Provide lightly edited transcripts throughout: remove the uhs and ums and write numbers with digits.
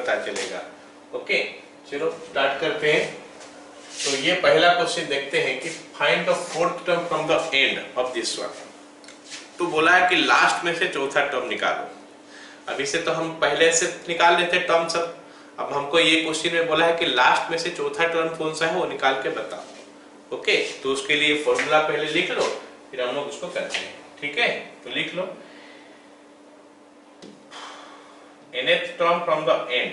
पता चलेगा। ओके, चलो स्टार्ट करते हैं। तो ये पहला क्वेश्चन देखते हैं कि find the fourth term from the end of this one. तो बोला है कि लास्ट में से चौथा टर्म निकालो। अभी से तो हम पहले से निकाल लेते टर्म सब, अब हमको ये क्वेश्चन में बोला है कि लास्ट में से चौथा टर्म कौन सा है वो निकाल के बताओ। ओके, तो उसके लिए फॉर्मूला पहले लिख लो, फिर हम लोग उसको करते हैं। ठीक है, तो लिख लो nth term from the end,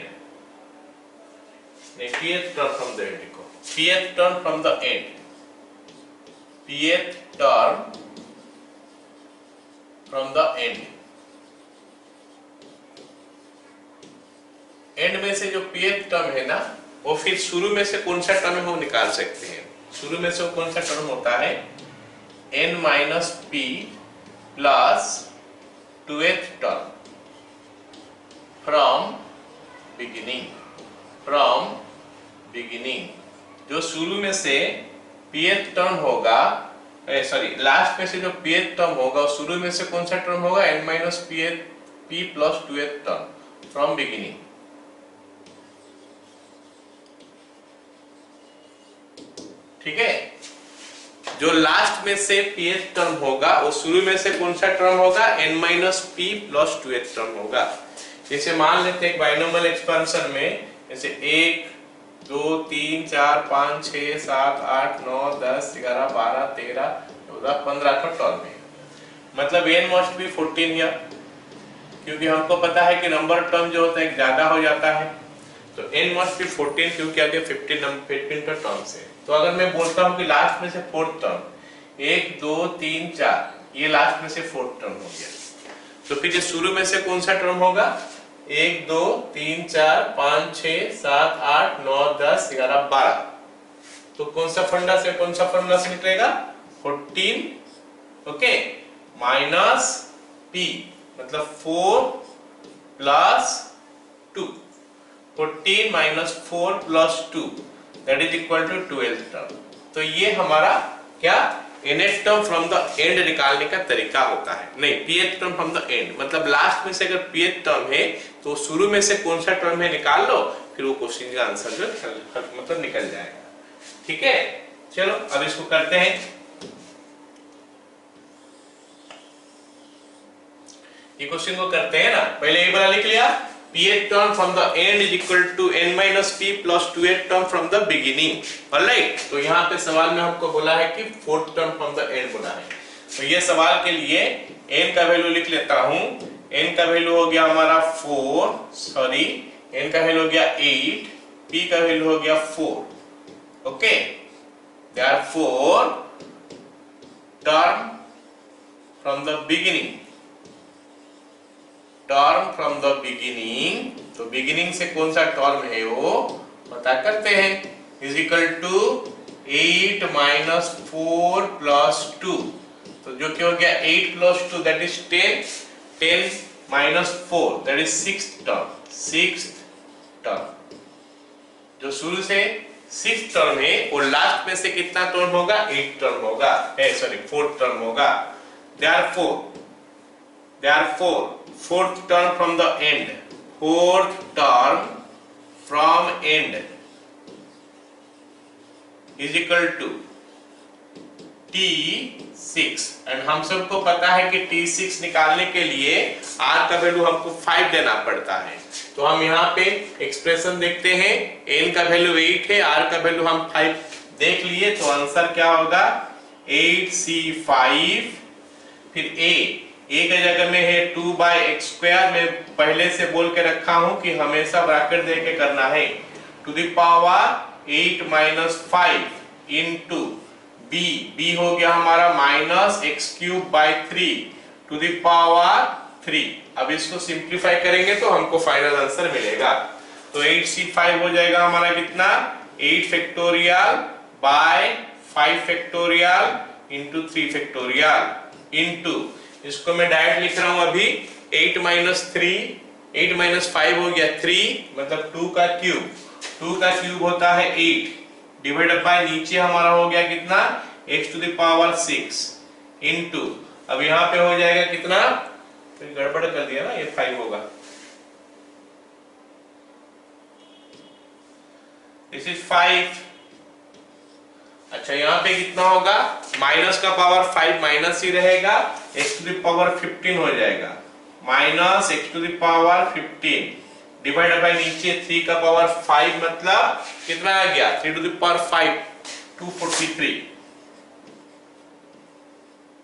pth term from the end लिखो, pth term from the end, pth term from the end, and में से जो pth टर्म है ना, वो फिर शुरू में से कौन सा टर्म है वो निकाल सकते हैं। शुरू में से वो कौन सा टर्म होता है, n minus p plus 2th term from beginning, जो शुरू में से pth टर्म होगा, सॉरी लास्ट में से जो pth टर्म होगा शुरू में से कौन सा टर्म होगा, n minus p plus 2th term from beginning. ठीक है, जो लास्ट में से pth टर्म होगा वो शुरू में से कौन सा टर्म होगा, n minus p plus 2th term होगा। जैसे मान लेते हैं बाइनोमियल एक्सपेंशन में, जैसे 1 2 3 4 5 6 7 8 9 10 11 12 13 14 15 का टर्म है, मतलब n मस्ट बी 14 हियर, क्योंकि हमको पता है कि नंबर टर्म जो होता है ज्यादा हो जाता है, तो n मस्ट बी 14 क्योंकि आगे 15 का टर्म्स है। तो अगर मैं बोलता हूँ कि लास्ट में से फोर्थ टर्म 1 2 3 4, ये लास्ट में से फोर्थ टर्म हो गया, तो फिर ये शुरू में से कौन सा टर्म होगा, 1 2 3 4 5 6 7 8 9 10 11 12, तो कौन सा फंडा से कौन सा फॉर्मूला से निकलेगा, 14 ओके माइनस p, मतलब 4 plus 2, 14 minus 4 plus 2 that is equal to 12th term. तो ये हमारा क्या nth term from the end निकालने का तरीका होता है। नहीं, pth term from the end, मतलब लास्ट में से अगर pth टर्म है तो शुरू में से कौन सा टर्म है निकाल लो, फिर वो क्वेश्चन का आंसर जो मतलब निकल जाएगा। ठीक है, चलो अब इसको करते हैं। ये क्वेश्चन को करते हैं ना, पहले ये वाला लिख लिया, pth term from the end is equal to n minus p plus 2th term from the beginning। Alright, तो यहाँ पे सवाल में हमको बोला है कि fourth term from the and बोला है, तो ये सवाल के लिए n का वैल्यू लिख लेता हूँ। n का वैल्यू हो गया हमारा 4, सॉरी n का वैल्यू हो गया 8, p का वैल्यू हो गया 4। Okay, therefore term from the beginning, term from the beginning, तो बिगिनिंग से कौन सा टर्म है वो पता करते हैं, is equal to 8 minus 4 plus 2, तो जो क्या हो गया 8 plus 2 that is 10, 10 minus 4 that is 6th term, जो शुरू से 6th टर्म है और लास्ट में से कितना टर्म होगा, 8 टर्म होगा, सॉरी 4th टर्म होगा। therefore fourth term from the end, fourth term from end is equal to T6, and हम सबको पता है कि T6 निकालने के लिए R का वैल्यू हमको 5 देना पड़ता है, तो हम यहाँ पे एक्सप्रेशन देखते हैं, N का वैल्यू 8 है, R का वैल्यू हम 5 देख लिए, तो आंसर क्या होगा 8C5, फिर a के जगह में है 2/x², मैं पहले से बोल के रखा हूं कि हमेशा ब्रैकेट दे के करना है, to the power 8 minus 5 into b हो गया हमारा minus x³ to the power 3। अब इसको सिंप्लीफाई करेंगे तो हमको फाइनल आंसर मिलेगा, तो 8C5 हो जाएगा हमारा कितना, 8 factorial by 5 factorial into 3 factorial into, इसको मैं डायरेक्ट लिख रहा हूं अभी, 8 माइनस 5 हो गया 3, मतलब 2 का क्यूब होता है 8, डिवाइडेड बाय नीचे हमारा हो गया कितना, x to the power 6 into, अब यहाँ पे हो जाएगा कितना, गड़बड़ कर दिया ना, ये 5 होगा, दिस इज 5। अच्छा यहाँ पे कितना होगा, माइनस का पावर 5 माइनस ही रहेगा, x टू द पावर 15 हो जाएगा, minus x to the power 15 divide by नीचे 3 का पावर 5 मतलब कितना आ गया, 3 टू द पावर 5 243।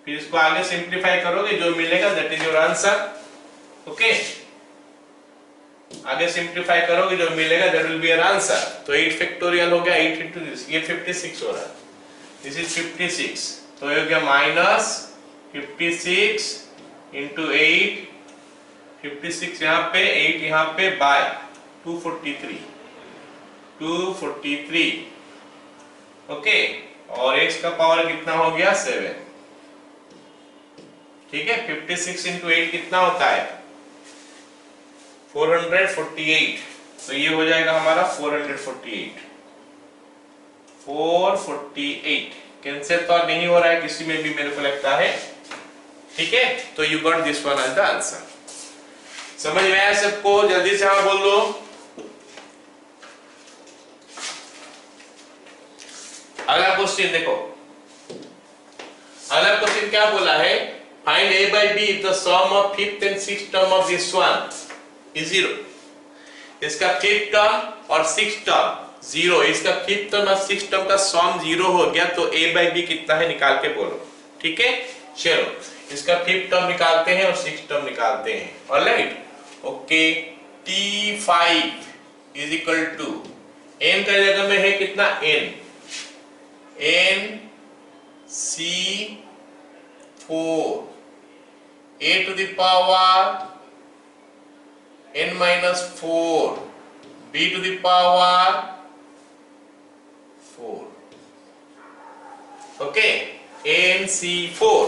फिर इसको आगे सिंप्लीफाई करोगे जो मिलेगा that is your answer. Okay, आगे सिंप्लीफाई करोगे जो मिलेगा that will be your answer. तो 8 फैक्टोरियल हो गया 8 into दिस, ये 56 हो रहा है, दिस इज 56, तो ये हो गया माइनस 56 into 8, 56 यहाँ पे 8 यहाँ पे बाय 243 ओके, और x का पावर कितना हो गया 7। ठीक है, 56 into 8 कितना होता है 448, तो ये हो जाएगा हमारा 448 कैंसिल तो नहीं हो रहा है किसी में भी मेरे को लगता है। ठीक है, तो you got this one as the answer. समझ में आया सबको, जल्दी से हाँ बोल दो। अगला क्वेश्चन देखो, अगला क्वेश्चन क्या बोला है, find a by b if the sum of fifth and sixth term of this one is 0। इसका फिफ्थ टर्म और सिक्स्थ टर्म 0, इसका फिफ्थ टर्म और सिक्स्थ टर्म का सम 0 हो गया, तो a by b कितना है निकाल के बोलो। ठीक है, चलो इसका फिफ्थ टर्म निकालते हैं और सिक्स्थ टर्म निकालते हैं। Alright, okay, t5 is equal to n का जगह में है कितना n c4 a to the power n minus 4 b to the power 4। Okay, nc4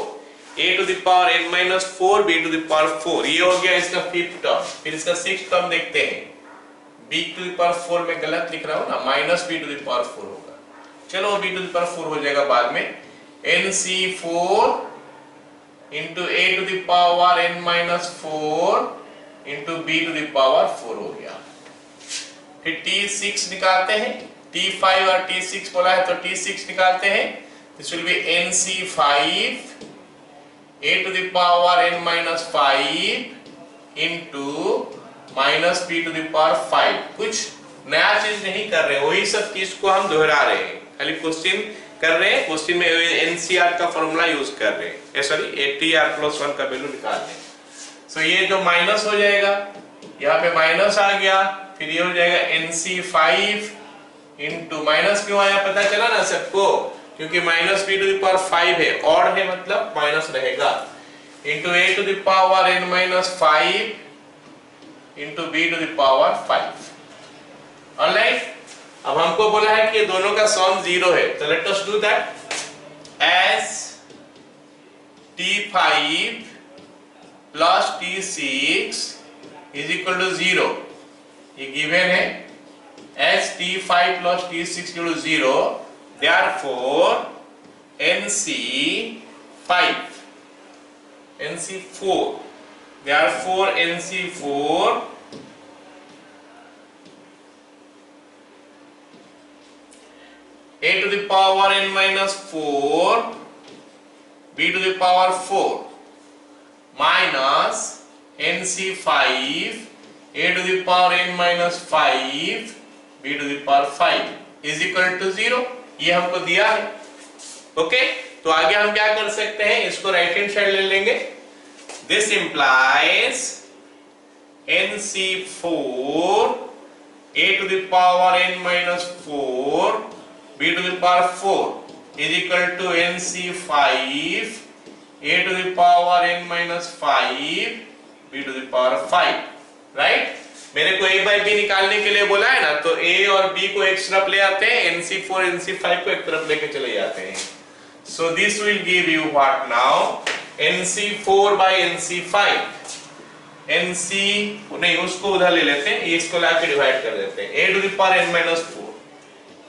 a to the power n minus 4 b to the power 4, ये हो गया इसका fifth term. फिर इसका सिक्स्थ टर्म देखते हैं, b to the power 4 में गलत लिख रहा हूं ना, minus b to the power 4 होगा, चलो b to the power 4 हो जाएगा बाद में, nc4 into a to the power n minus 4 into b to the power 4 हो गया। फिर t6 निकालते हैं, t5 और t6 बोला है तो t6 निकालते हैं, this will be nc5 a to the power n minus 5 into minus b to the power 5। कुछ नया चीज नहीं कर रहे, वही सब चीज को हम दोहरा रहे हैं, खाली क्वेश्चन कर रहे हैं, क्वेश्चन में एनसीआर का फॉर्मूला यूज कर रहे हैं, सॉरी एटीआर प्लस 1 का वैल्यू निकाल रहे हैं। सो ये जो माइनस हो जाएगा, यहाँ पे माइनस आ गया, फिर ये हो जाएगा nc5 इंटू, माइनस क्यों आया पता चला ना सबको, क्योंकि minus b to the power 5 है, ऑड है मतलब माइनस रहेगा, into a to the power n minus 5 into b to the power 5। Alright, अब हमको बोला है कि ये दोनों का सम 0 है, तो let us do that. As t5 plus t6 is equal to 0, ये गिवन है, as t5 plus t6 equal to 0, therefore nc4 therefore nc4 a to the power n minus 4 b to the power 4 minus nc5 a to the power n minus 5 b to the power 5 is equal to 0, ये हमको दिया है। Okay, तो आगे हम क्या कर सकते हैं, इसको राइट हैंड साइड ले लेंगे, this implies nc4 a to the power n minus 4 b to the power 4 is equal to nc5 a to the power n minus 5 b to the power 5, right. मेरे को a by b निकालने के लिए बोला है ना, तो a और b को एक तरफ ले आते हैं, nc4 nc5 को एक तरफ लेके चले जाते हैं। So this will give you what now, nc4 by nc5, nc नहीं उसको उधर ले लेते हैं, इसको लाके डिवाइड कर देते हैं, a to the power n minus 4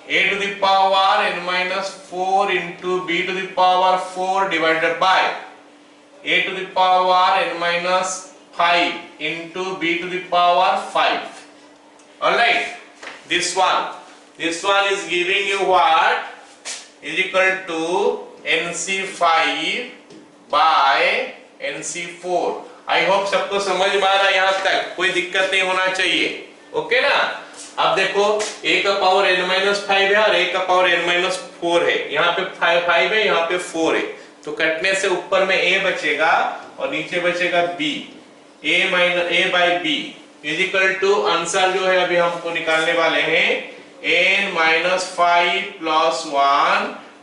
a to the power n minus 4 into b to the power 4 divided by a to the power n minus 5 into b to the power 5। Alright, this one, This one is giving you what? Is equal to NC5 by NC4. I hope सबको समझ में आ रहा है यहाँ तक, कोई दिक्कत नहीं होना चाहिए। ओके ना? अब देखो a का पावर n-5 है और a का पावर n-4 है, यहाँ पे 5 है, यहाँ पे 4 है, तो कटने से ऊपर में a बचेगा और नीचे बचेगा b, a by b is equal to answer जो है अभी हमको निकालने वाले हैं n-5 plus 1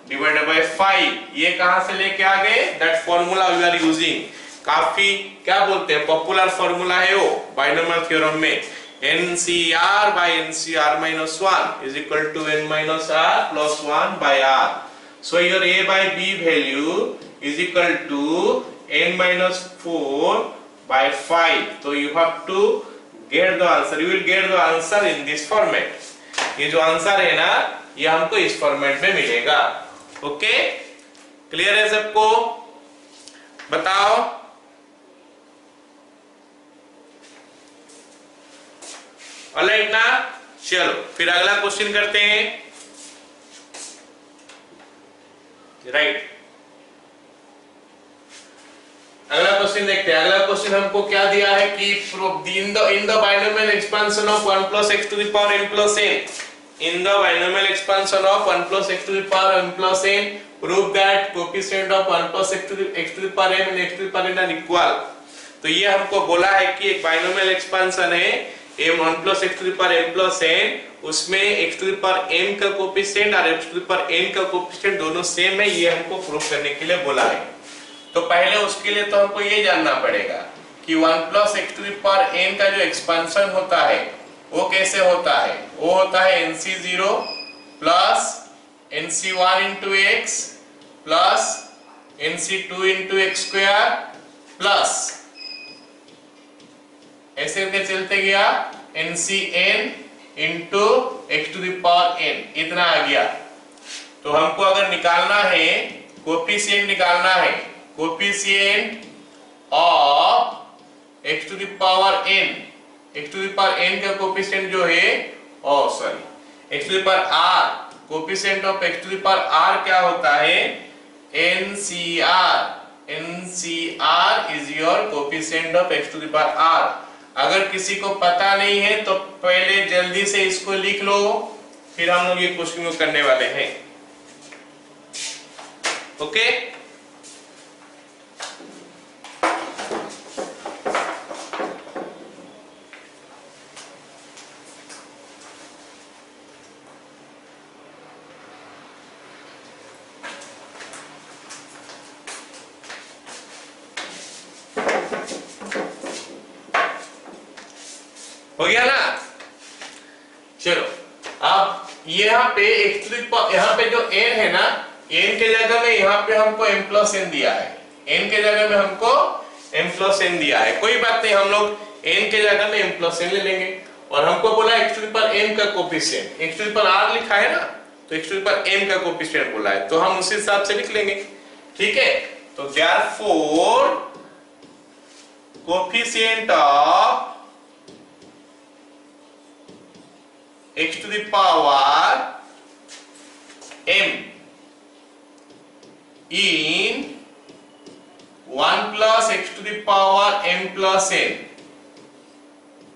divided by 5। ये कहां से लेके आ गए? That formula we are using, काफी क्या बोलते हैं पॉपुलर फॉर्मूला है वो बाइनोमियल थ्योरम में, NCR by NCR minus 1 is equal to n minus R plus 1 by R. So your a by b value is equal to n minus 4 by 5. So you have to get the answer. You will get the answer in this format. ये जो answer है ना ये हमको इस format में मिलेगा। Okay, clear है सबको? बताओ। ऑलराइट ना, चलो फिर अगला क्वेश्चन करते हैं। राइट, अगला क्वेश्चन देखते हैं। अगला क्वेश्चन हमको क्या दिया है कि in the binomial expansion of 1 plus x to the power n plus n, in the binomial expansion of 1 plus x to the power m plus n, prove that coefficient of 1 plus x to the power m and x to the power n are equal। तो ये हमको बोला है कि एक binomial expansion है m1 plus x to the power m plus n, उसमें x to the power m का कोएफिशिएंट और x to the power n का कोएफिशिएंट दोनों सेम है, ये हमको प्रूव करने के लिए बोला है। तो पहले उसके लिए तो हमको ये जानना पड़ेगा कि 1 plus x to the power n का जो एक्सपेंशन होता है वो कैसे होता है। वो होता है nc0 plus nc1 into x plus nc2 into x square plus ऐसे करके चलते गया ncn into x to the power n, इतना आ गया। तो हमको अगर निकालना है कोएफिशिएंट, निकालना है coefficient of x to the power n, x to the power n का कोएफिशिएंट जो है x to the power r, coefficient of x to the power r क्या होता है NCR, NCR is your coefficient of x to the power r। अगर किसी को पता नहीं है तो पहले जल्दी से इसको लिख लो, फिर हम लोग ये क्वेश्चन को करने वाले हैं। ओके, हो गया ना? चलो अब यहाँ पे यहाँ पे जो n है ना, n के जगह में यहाँ पे हमको m plus n दिया है, n के जगह में हमको m plus n दिया है। कोई बात नहीं, हम लोग n के जगह में m plus n ले लेंगे। और हमको बोला x to the power m का coefficient, x to the power r लिखा है ना, तो x to the power m का कोएफिशिएंट बोला है, तो हम उसी हिसाब से लिख लेंगे। ठीक है, तो therefore coefficient of x to the power m in 1 plus x to the power m plus n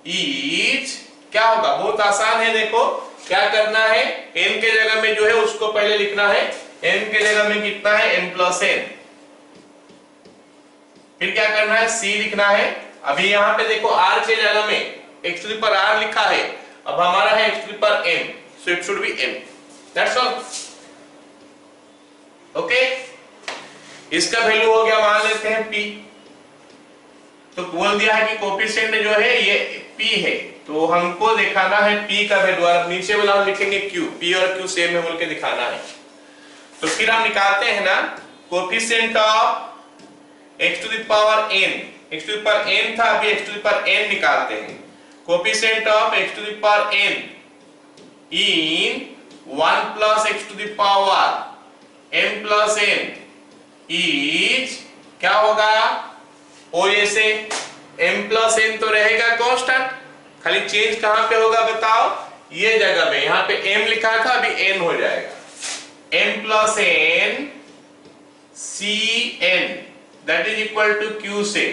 is क्या होगा? बहुत आसान है। देखो क्या करना है, n के जगह में जो है उसको पहले लिखना है, n के जगह में कितना है m plus n, फिर क्या करना है c लिखना है। अभी यहाँ पे देखो r के जगह में x to the power r लिखा है, अब हमारा है x to the power m, so it should be m, that's all। Okay, इसका वैल्यू हो गया, मान लेते हैं p। तो बोल दिया है कि कोएफिशिएंट जो है ये p है, तो हमको दिखाना है p का वैल्यू, और नीचे वाला हम लिखेंगे q, p और q सेम है बोल के दिखाना है। तो फिर हम निकालते हैं ना coefficient of x to the power n, x to the power n था, अभी x to the power n निकालते हैं। Coefficient of x to the power n in 1 plus x to the power m plus n is क्या होगा? और जैसे m plus n तो रहेगा कांस्टेंट, खाली चेंज कहां पे होगा बताओ? ये जगह में यहाँ पे m लिखा था, अभी n हो जाएगा, m plus n Cn that is equal to Q से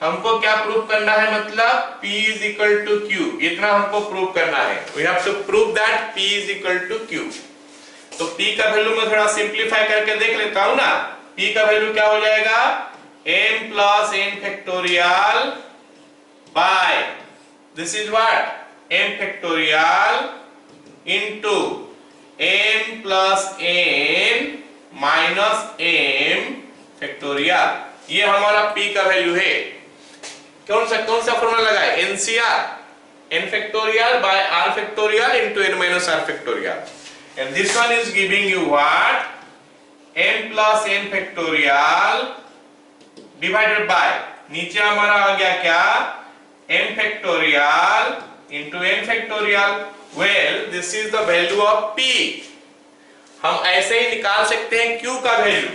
हमको क्या प्रूव करना है, मतलब P is equal to Q, इतना हमको प्रूव करना है। We have to prove that P is equal to Q। तो P का वैल्यू मैं थोड़ा सिंप्लीफाई करके देख लेता हूं ना। P का वैल्यू क्या हो जाएगा, m plus n factorial by this is what m factorial into m plus n minus m factorial. ये हमारा P का वैल्यू है। कौन सा फॉर्मूला लगाए, NCR n factorial by r factorial into n minus r factorial, and this one is giving you what, m plus n factorial divided by, नीचे हमारा आ गया क्या, m factorial into n factorial. Well this is the value of P। हम ऐसे ही निकाल सकते हैं Q का वैल्यू।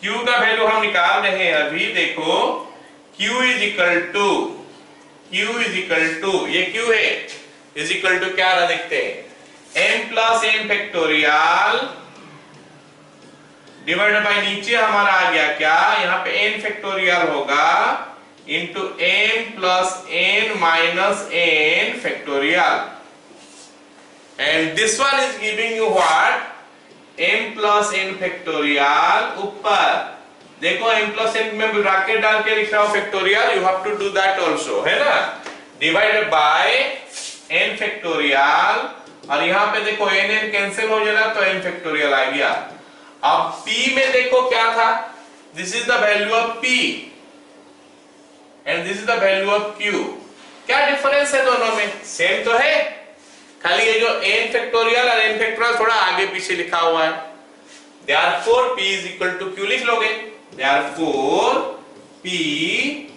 Q का वैल्यू हम निकाल रहे हैं अभी, देखो Q इज इक्वल टू ये Q है, इज इक्वल टू क्या रहा देखते हैं, m plus n factorial divided by, नीचे हमारा आ गया क्या, यहाँ पे n फैक्टोरियल होगा into m plus n minus n factorial, and this one is giving you what, m plus n factorial ऊपर देखो m प्लस n में ब्रैकेट डाल के लिख रहा हूं factorial, you have to do that also, है ना, डिवाइडेड बाय n फैक्टोरियल, और यहाँ पे देखो n कैंसिल हो जाएगा तो n फैक्टोरियल आ गया। अब p में देखो क्या था, this is the value of p and this is the value of q। क्या डिफरेंस है दोनों में, सेम तो है, खाली ये जो n फैक्टोरियल और n फैक्टोरियल थोड़ा आगे पीछे लिखा हुआ है। Therefore p is equal to q लिख लोगे, Therefore p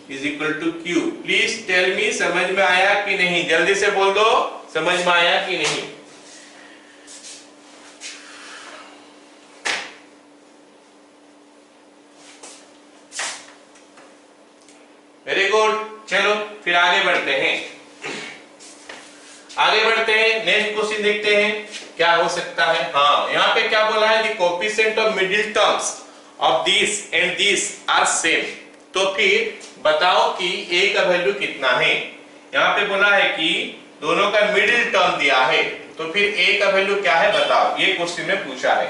is equal to q। Please tell me समझ में आया कि नहीं, जल्दी से बोल दो समझ में आया कि नहीं। वेरी गुड, चलो फिर आगे बढ़ते हैं। नेक्स्ट क्वेश्चन देखते हैं क्या हो सकता है। हाँ, यहाँ पे क्या बोला है, the coefficient of middle terms of this and this are same. तो फिर बताओ कि a का वैल्यू कितना है। यहाँ पे बोला है कि दोनों का मिडिल टर्म दिया है, तो फिर a का वैल्यू क्या है बताओ, ये क्वेश्चन में पूछा है।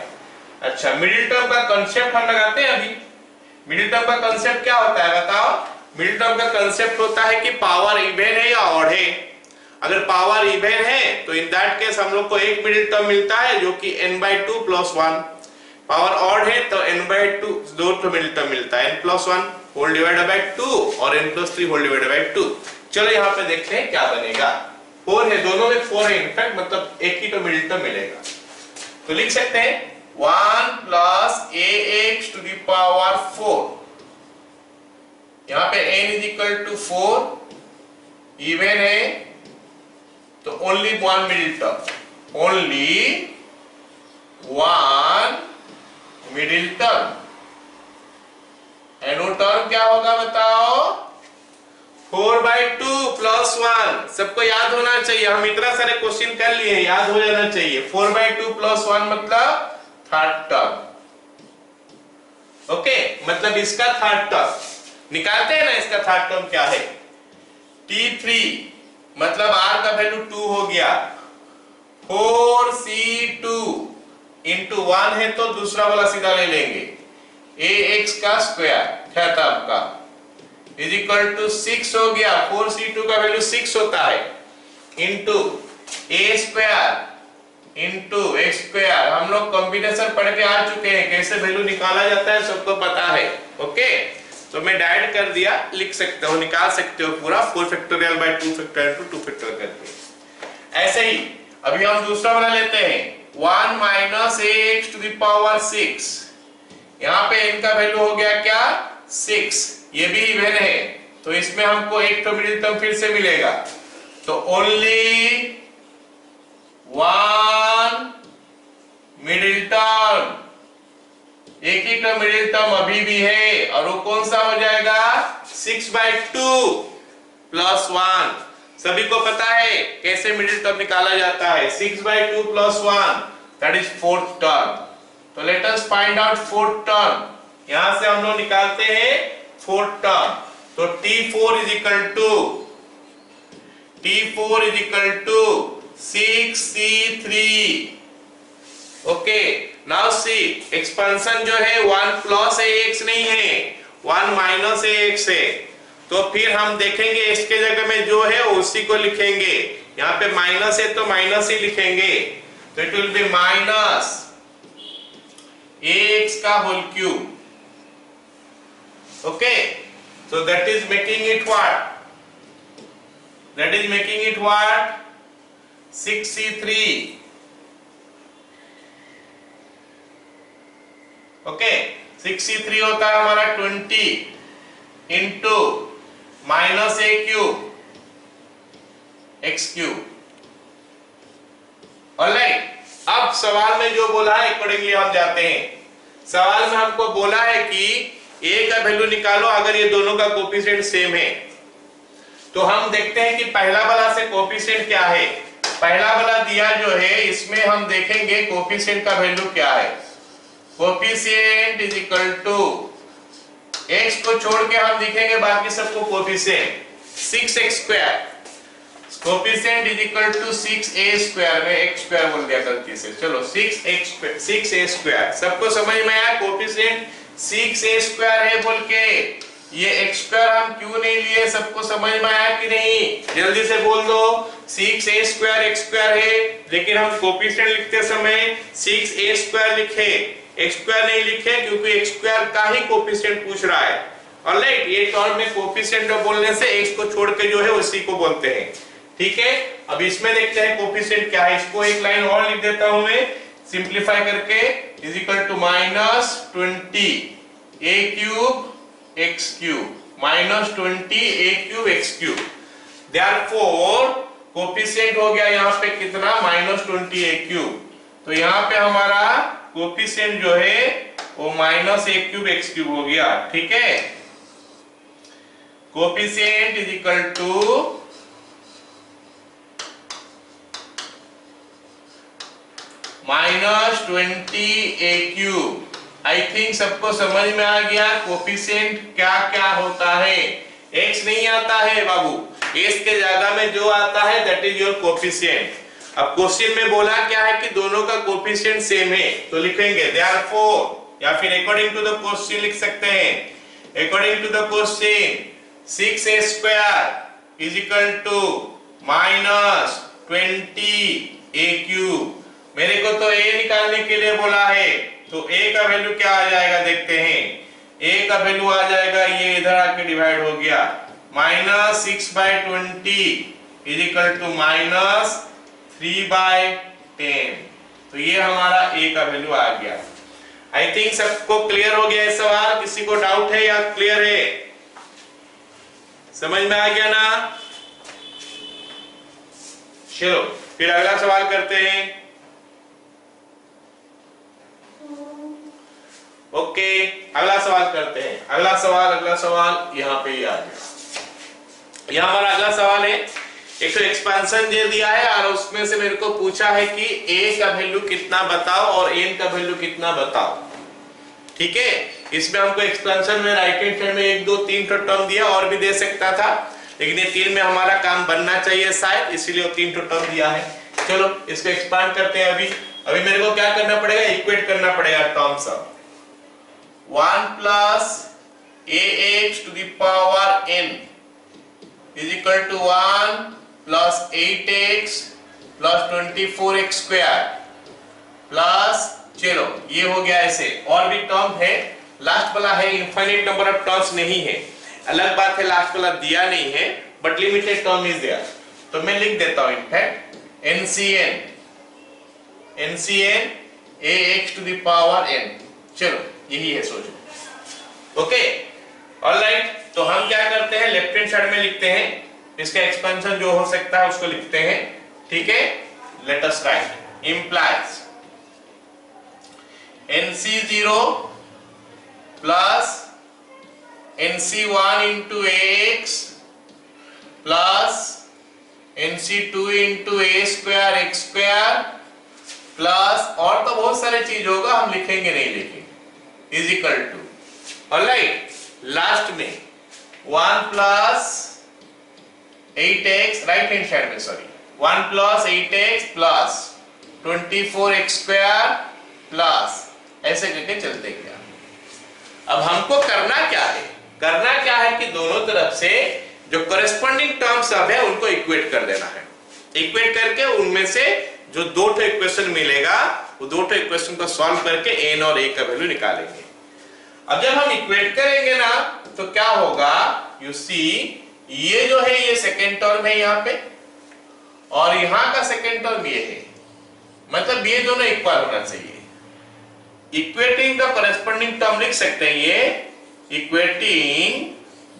अच्छा, मिडिल टर्म का कांसेप्ट हम लगाते हैं अभी। मिडिल टर्म का कांसेप्ट क्या होता है बताओ। मिडिल टर्म का कांसेप्ट होता है कि पावर इवन है या ऑड है। अगर पावर इवन है तो इन दैट केस हम लोग को एक मिडिल टर्म मिलता है जो कि n/2 + 1। पावर ऑड है तो n/2 दो तो मिडिल टर्म मिलता है, n+1 होल डिवाइडेड बाय 2 और n+3 होल डिवाइडेड बाय 2। चलो यहाँ पे देखते हैं क्या बनेगा। 4 है, दोनों में 4 है इनफैक्ट, मतलब एक ही तो मिडिल टर्म मिलेगा। तो लिख सकते हैं 1 + ax⁴। यहाँ पे n = 4 इवन है तो only one middle term, only one middle term. And वो टर्म क्या होगा बताओ, 4/2 + 1। सबको याद होना चाहिए, हम इतना सारे क्वेश्चन कर लिए हैं, याद हो जाना चाहिए। 4/2 + 1 मतलब थर्ड टर्म। ओके, मतलब इसका थर्ड टर्म निकालते हैं ना, इसका थर्ड टर्म क्या है, T3 मतलब r का वैल्यू 2 हो गया, 4c2 × 1 है तो दूसरा वाला सीधा ले लेंगे, ax² क्या था आपका = 6 हो गया। 4c2 का वैल्यू 6 होता है, इंटू a² × x²। हम लोग कॉम्बिनेशन पढ़ के आ चुके हैं, कैसे वैल्यू निकाला जाता है सबको पता है। ओके, तो मैं डायरेक्ट कर दिया, लिख सकते हो, निकाल सकते हो पूरा 4 factorial by 2 factorial two 2 factorial करके। ऐसे ही अभी हम दूसरा वाला लेते हैं, 1 - ax⁴। यहाँ पे इनका वैल्यू हो गया क्या 6, ये भी इवन है तो इसमें हमको एक तो मिडिल टर्म फिर से मिलेगा, तो ओनली वन मिडिल टर्म, एक ही टर्म मिडिल टर्म अभी भी है, और वो कौन सा हो जाएगा 6/2 + 1। सभी को पता है कैसे मिडिल टर्म निकाला जाता है। 6/2 + 1 दैट इज फोर्थ टर्म। तो let us find out fourth term. यहां से हम लोग निकालते हैं फोर्थ टर्म। तो T4 is equal to 6C3। Okay, now see expansion जो है 1 + ax नहीं है, 1 - ax है। तो फिर हम देखेंगे इसके जगह में जो है उसी को लिखेंगे। यहाँ पे माइनस है तो माइनस ही लिखेंगे। तो इट विल बी -ax का whole cube. Okay, so that is making it what? That is making it what? 6C3. Okay, 6C3 होता है हमारा 20 इंटू -a³ x³। ऑलराइट, अब सवाल में जो बोला है अकॉर्डिंगली हम जाते हैं। सवाल में हमको बोला है कि a का वैल्यू निकालो अगर ये दोनों का कोफिशिएंट सेम है। तो हम देखते हैं कि पहला वाला से कोफिशिएंट क्या है। पहला वाला दिया जो है इसमें हम देखेंगे कोफिशिएंट का वैल्यू क्या है। Coefficient is equal to x को छोड़ के हम लिखेंगे बाकी सबको coefficient 6x²। Coefficient is equal to 6a² में x² बोल दिया गलती से। चलो 6a²। सबको समझ में आया कोफिशिएंट 6a² है बोल के। ये x² हम क्यों नहीं लिए, सबको समझ में आया कि नहीं? जल्दी से बोल दो। 6a² x² है, लेकिन हम कोफिशिएंट लिखते समय 6a² लिखे, x² नहीं लिखे क्योंकि x² का ही कोफिशिएंट पूछ रहा है। ऑलराइट, ये टर्म में कोफिशिएंट बोलने से x को छोड़ के जो है उसी को बोलते हैं। ठीक है, अब इसमें देखते हैं कोफिशिएंट क्या है। इसको एक लाइन और लिख देता हूं मैं सिंपलीफाई करके, is equal to -20 a³ x³ -20 a³ x³। Therefore coefficient हो गया यहाँ पे कितना, -20 a³। तो यहाँ पे हमारा कोफिशिएंट जो है वो -a³ x³ हो गया। ठीक है, coefficient is equal to -20 a³। I think सबको समझ में आ गया कोफिशिएंट क्या क्या होता है। x नहीं आता है बाबू, x के जगह में जो आता है दैट इज योर कोफिशिएंट। अब क्वेश्चन में बोला क्या है कि दोनों का कोफिशिएंट सेम है, तो लिखेंगे देयरफॉर, या फिर अकॉर्डिंग टू द क्वेश्चन लिख सकते हैं। According to the question 6a² is equal to -20 a³। मेरे को तो a निकालने के लिए बोला है, तो a का वैल्यू क्या आ जाएगा देखते हैं। a का वैल्यू आ जाएगा, ये इधर आके डिवाइड हो गया, -6/20 इज इक्वल टू -3/10। तो ये हमारा a का वैल्यू आ गया। आई थिंक सबको क्लियर हो गया ये सवाल। किसी को डाउट है या क्लियर है? समझ में आ गया ना? चलो फिर अगला सवाल करते हैं। ओके, अगला सवाल करते हैं। अगला सवाल यहाँ पे आ गया। यहाँ हमारा अगला सवाल है, एक तो एक्सपेंशन दे दिया है और उसमें से मेरे को पूछा है कि a का वैल्यू कितना बताओ और n का वैल्यू कितना बताओ। ठीक है, इसमें हमको एक्सपेंशन में राइट हैंड साइड में 1 2 3 टर्म दिया, और भी दे सकता था, लेकिन ये 3 में हमारा काम बनना चाहिए शायद, इसीलिए 3 टर्म दिया है। चलो इसको एक्सपांड करते हैं। अभी मेरे को क्या करना पड़ेगा, इक्वेट करना पड़ेगा टर्म सब। 1 + ax⁴n is equal to 1 + 8x + 24x² plus, चलो ये हो गया ऐसे। और भी टर्म है, लास्ट वाला है इनफाइनाइट नंबर ऑफ टर्म्स नहीं है, अलग बात है, लास्ट वाला दिया नहीं है, but limited term is there. तो मैं लिख देता हूं इनफैक्ट NCN ax⁴n। चलो यही है, सोचो। ओके, ऑलराइट, तो हम क्या करते हैं, लेफ्ट हैंड साइड में लिखते हैं, इसका एक्सपेंशन जो हो सकता है उसको लिखते हैं। ठीक है, let us write implies NC0 plus NC1 into ax plus NC2 into a square x square plus और तो बहुत सारे चीज होगा, हम लिखेंगे नहीं लेकिन, is equal to, alright, last में 1 plus 8x, right hand side में, sorry, 1 plus 8x plus 24x square plus, ऐसे करके चलते गया। अब हमको करना क्या है? करना क्या है कि दोनों तरफ से जो कॉरेस्पॉन्डिंग टर्म्स अब है उनको इक्वेट कर देना है। इक्वेट करके उनमें से जो दो ठो इक्वेशन मिलेगा, वो दो ठो इक्वेशन को सॉल्व करके n और a का वैल्यू निकालेंगे। अब जब हम इक्वेट करेंगे ना, तो क्या होगा, यू सी, ये जो है ये सेकेंड टर्म है यहाँ पे, और यहाँ का सेकेंड टर्म ये है, मतलब ये दोनों इक्वल होना चाहिए। इक्वेटिंग द कॉरेस्पॉन्डिंग टर्म लिख सकते हैं, ये equating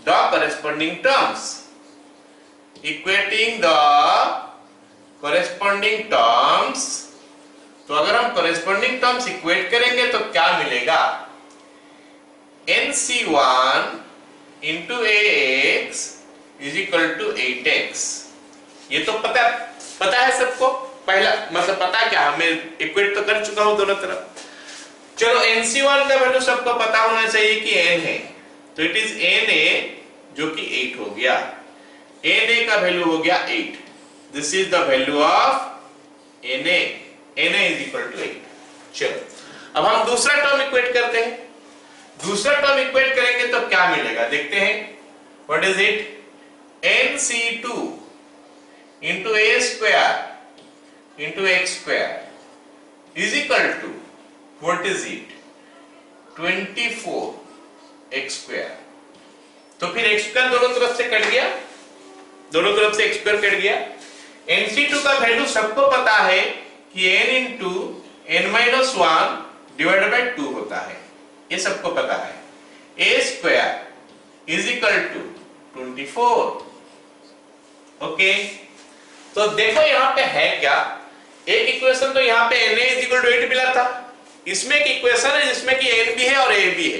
the corresponding terms, equating the corresponding terms. तो अगर हम कॉरेस्पॉन्डिंग टर्म्स इक्वेट करेंगे तो क्या मिलेगा, NC1 into AX is equal to 8x। ये तो पता है सबको, पहला मतलब पता क्या, मैं इक्वेट तो कर चुका हूं दोनों तरफ। चलो NC1 का वैल्यू सबको पता होना चाहिए कि n है, तो इट इज Na जो कि 8 हो गया, Na का वैल्यू हो गया 8, this is the value of Na, Na is equal to 8। चलो अब हम दूसरा टर्म इक्वेट करते हैं। दूसरा टर्म इक्वेट करेंगे तो क्या मिलेगा देखते हैं, what is it, NC2 into a square into x square is equal to, what is it, 24x square. तो फिर x स्क्वायर दोनों तरफ से कट गया, दोनों तरफ से x स्क्वायर कट गया। NC2 का वैल्यू सबको पता है कि n into n-1 divided by 2 होता है, ये सबको पता है। a square is equal to 24। Okay, तो देखो यहां पे है क्या, एक इक्वेशन तो यहां पे Na इज इक्वल टू 8 मिला था, इसमें एक इक्वेशन है जिसमें कि n भी है और a भी है।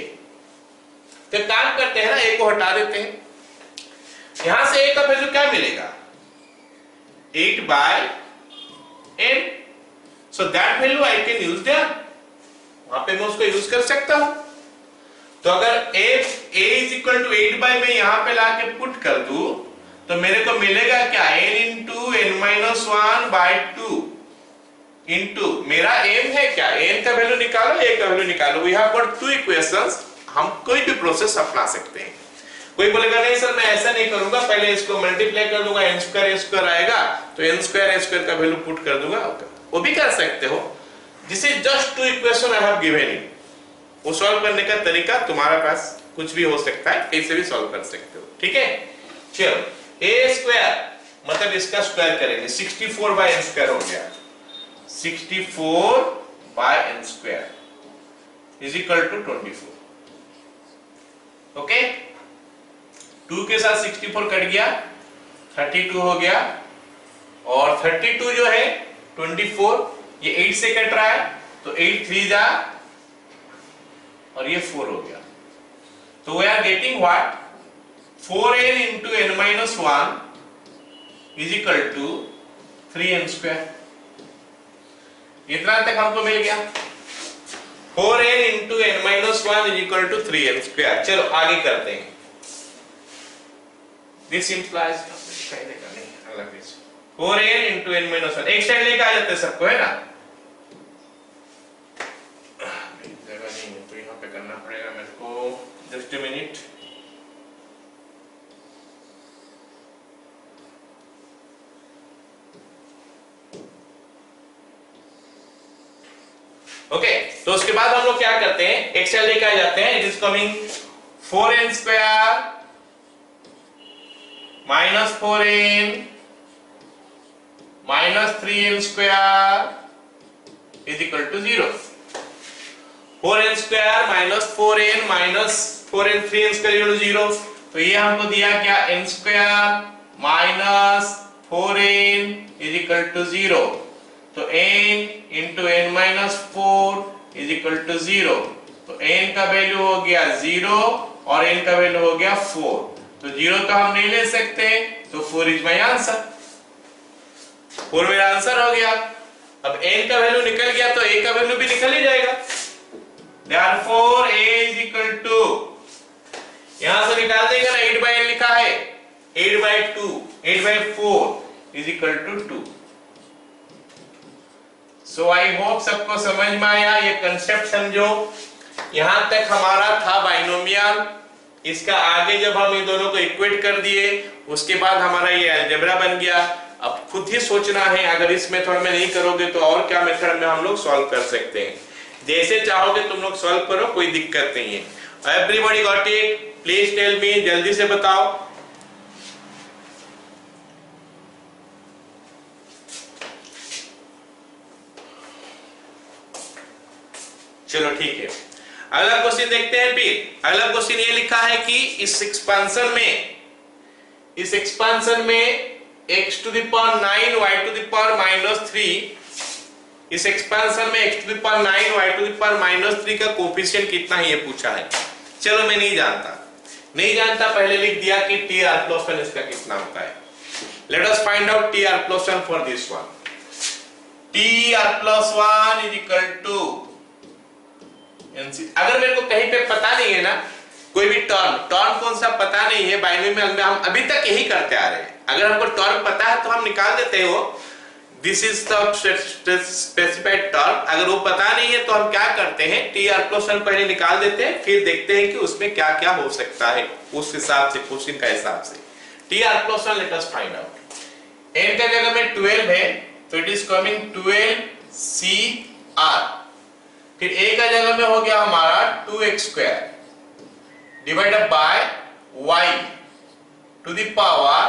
तो काम करते हैं ना, a को हटा देते हैं, यहां से a का वैल्यू क्या मिलेगा, 8 by n, so that value I can use there, वहां पे मैं उसको यूज कर सकता हूं। तो अगर a is equal to 8 by मैं यहां पे लाके पुट कर दूं, तो मेरे को मिलेगा क्या, n into n-1 by 2 into, मेरा m है क्या, n का वैल्यू निकालो, a का वैल्यू निकालो। We have got two equations, हम कोई भी प्रोसेस अपना सकते हैं। कोई बोलेगा नहीं सर मैं ऐसा नहीं करूंगा, पहले इसको मल्टीप्लाई कर दूंगा, n स्क्वायर a स्क्वायर आएगा तो n स्क्वायर a स्क्वायर का वैल्यू पुट कर दूंगा, वो भी कर सकते हो। This is just two equation I have given you, वो सॉल्व करने का तरीका तुम्हारे पास कुछ भी हो सकता है, कैसे भी सॉल्व कर सकते हो, ठीक है। चलो a स्क्वायर मतलब इसका स्क्वायर करेंगे, 64 by n स्क्वायर हो गया, 64 by n square is equal to 24। Okay, 2 के साथ 64 कट गया, 32 हो गया, और 32 जो है 24, ये 8 से कट रहा है, तो 8 3 जा, और ये 4 हो गया। तो we are getting what, 4n into n-1 is equal to 3n square. इतना तक हमको मिल गया, 4n into n-1 is equal to 3n square. चलो आगे करते हैं, this implies 4n into n-1, एक साइड लेके आ जाते हैं सबको, है ना, जगह नहीं है तो यहाँ पे करना पड़ेगा मेरे को, जस्ट अ मिनट। ओके, तो उसके बाद हम लोग क्या करते हैं, एक साइड लेके आ जाते हैं, it is coming 4n square minus 4n minus 3n square is equal to 0। 4n square minus 4n minus 4n 3n square equal to 0। तो ये हमको दिया क्या, n square minus 4n is equal to 0। तो n into n-4 is equal to 0। तो n का वैल्यू हो गया 0 और n का वैल्यू हो गया 4। तो 0 तो हम नहीं ले सकते, तो 4 इज माय आंसर। 4 मेरा आंसर हो गया। अब n का वैल्यू निकल गया तो a का वैल्यू भी निकल ही जाएगा। Therefore a is equal to, यहां से निकाल देगा ना, 8/n लिखा है, 8/2, 8/4 is equal to 2। So I hope सबको समझ में आया, ये कंसेप्ट समझो। यहां तक हमारा था बाइनोमियल। इसका आगे जब हम इन दोनों को इक्वेट कर दिए उसके बाद हमारा ये अलजेब्रा बन गया। अब खुद ही सोचना है, अगर इस मेथड में नहीं करोगे तो और क्या मेथड में हम लोग सॉल्व कर सकते हैं। जैसे चाहोगे तुम लोग सॉल्व करो, कोई दिक्कत नहीं है। Everybody got it? Please tell me, जल्दी से बताओ। चलो ठीक है, अगला क्वेश्चन देखते हैं। फिर अगला क्वेश्चन ये लिखा है कि इस एक्सपेंशन में x to the power 9 y to the power -3, इस एक्सपेंशन में x to the power 9 y to the power -3 का कोफिशिएंट कितना है ये पूछा है। चलो मैं नहीं जानता, पहले लिख दिया कि TR+1 इसका कितना होता है। Let us find out TR+1 for this one. TR+1 is equal to, अगर मेरे को कहीं पे पता नहीं है ना, कोई भी टर्म कौन सा पता नहीं है, बाइनोमियल में हम अभी तक यही करते आ रहे हैं। अगर हमको टर्म पता है तो हम निकाल देते हैं वो, this is the specified term. अगर वो पता नहीं है तो हम क्या करते हैं, TR+1 पहले निकाल देते हैं, फिर देखते हैं कि उसमें क्या क्या हो सकता है उस हिसाब से, क्वेश्चन का हिसाब से। TR+1 late us find out. n का जगह में 12 है तो इट इज कमिंग 12CR। फिर a का जगह में हो गया हमारा 2x² divided by y to the power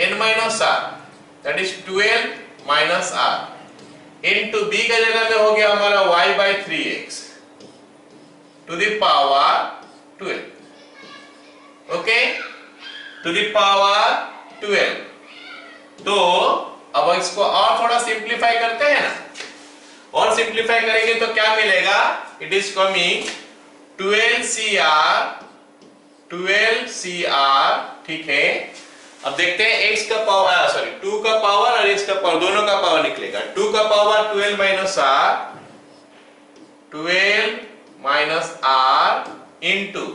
n minus r, that is 12 minus r। Into b का जगह में हो गया हमारा y by 3x to the power 12, okay, to the power 12। तो अब इसको और थोड़ा सिंप्लीफाई करते हैं ना, और सिंप्लीफाई करेंगे तो क्या मिलेगा, इट इज कमिंग 12CR, ठीक है। अब देखते हैं x का पावर, सॉरी 2 का पावर और x का पावर, दोनों का पावर निकलेगा। 2 का power 12 minus r into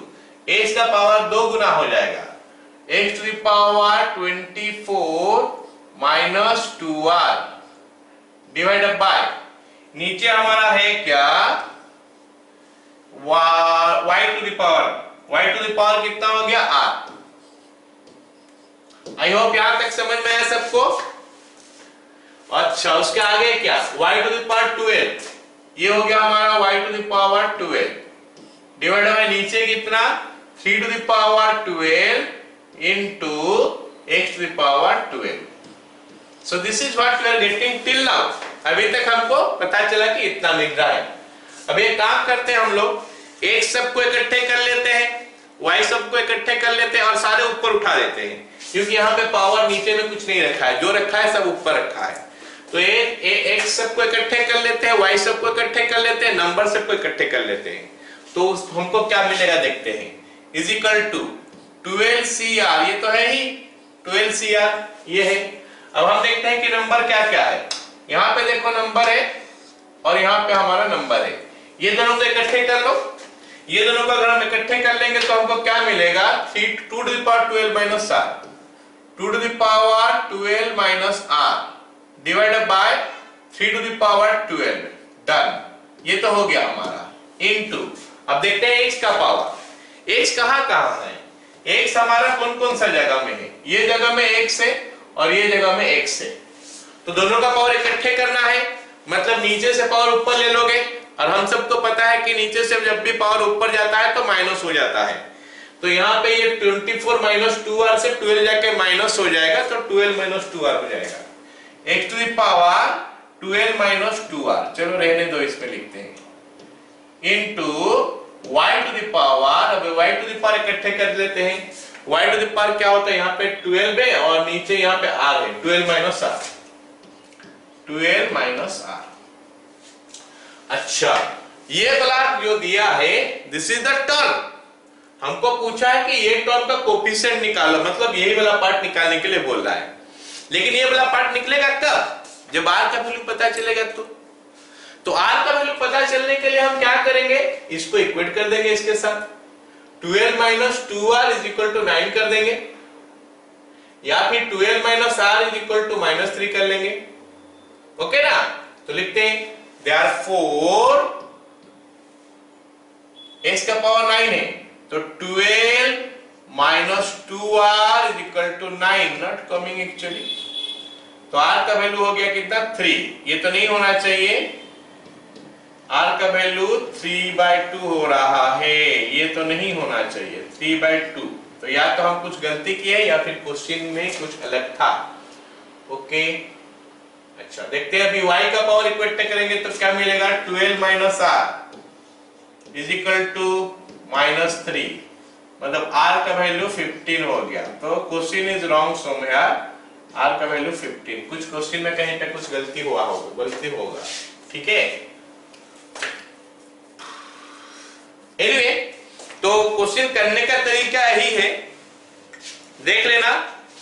x का पावर 2 गुना हो जाएगा, x to the power 24 minus 2r divided by, नीचे हमारा है क्या, y टू द पावर कितना हो गया, r। आई होप यहां तक समझ में आया सबको। अच्छा, उसके आगे क्या, y टू द पावर 12, ये हो गया हमारा y to the power 12 divided by नीचे कितना, 3 to the power 12 into x to the power 12। So this is what we are getting till now. अभी तक हमको पता चला कि इतना मिल रहा है। अब एक काम करते हैं हम लोग, x सबको इकट्ठे कर लेते हैं, y सबको इकट्ठे कर लेते हैं और सारे ऊपर उठा देते हैं, क्योंकि यहाँ पे पावर नीचे में कुछ नहीं रखा है, जो रखा है सब ऊपर रखा है। तो x सबको इकट्ठे कर लेते हैं, y सबको इकट्ठे कर लेते हैं, नंबर सबको इकट्ठे कर लेते हैं, तो हमको क्या मिलेगा देखते हैं, इज इक्वल टू 12CR, ये तो है ही 12CR, ये है। अब हम देखते हैं कि नंबर क्या क्या है। यहाँ पे देखो नंबर है और यहाँ पे हमारा नंबर है, ये दोनों को इकट्ठे कर लो। ये दोनों को अगर हम इकट्ठे कर लेंगे तो हमको क्या मिलेगा, 2 to the power 12 minus r, 2 to the power 12 minus r divided by 3 to the power 12, done. ये तो हो गया हमारा इनटू, अब देखते हैं x का पावर। x कहाँ कहाँ है, x हमारा कौन कौन सा जगह में है, ये जगह में x है और ये जगह में x है, तो दोनों का पावर इकट्ठे करना है, मतलब नीचे से पावर ऊपर ले लोगे, और हम सबको पता है कि नीचे से जब भी पावर ऊपर जाता है तो माइनस हो जाता है। तो यहाँ पे ये 24 माइनस 2r से 12 जाके माइनस हो जाएगा, तो 12 माइनस 2r हो जाएगा, x to the power 12 minus 2r। चलो रहने दो, इसमें लिखते हैं into y to the power, अब y टू द पावर इकट्ठे कर लेते हैं, y टू द पावर क्या होता है, यहाँ पे 12 है और नीचे यहाँ पे r है, 12 माइनस r, 12 माइनस r। अच्छा, ये वाला जो दिया है दिस इज द टर्म। हमको पूछा है कि ये टर्म का कोफिशिएंट निकालो, मतलब यही वाला पार्ट निकालने के लिए बोल रहा है। लेकिन ये वाला पार्ट निकलेगा कब? जब r का वैल्यू पता चलेगा तो r का वैल्यू पता चलने के लिए हम क्या करेंगे, इसको इक्वेट कर देंगे इसके साथ, 12 minus 2r is equal to 9 कर देंगे, या फिर 12 minus r is equal to -3 कर लेंगे। ओके ना, तो लिखते हैं देयरफॉर x का पावर 9 है तो 12 minus 2r is equal to 9, not coming actually, तो r का वैल्यू हो गया कितना 3, ये तो नहीं होना चाहिए, r का वैल्यू 3/2 हो रहा है, ये तो नहीं होना चाहिए 3/2, तो या तो हम कुछ गलती किए या फिर क्वेश्चन में कुछ अलग था। ओके अच्छा, देखते हैं अभी y का पावर इक्वेट करेंगे तो क्या मिलेगा, 12 minus r is equal to -3, मतलब r का वैल्यू 15 हो गया, तो question is wrong somewhere, r का वैल्यू 15, कुछ क्वेश्चन में कहीं पे कुछ गलती होगा, ठीक है। एनीवे, तो क्वेश्चन करने का तरीका यही है, देख लेना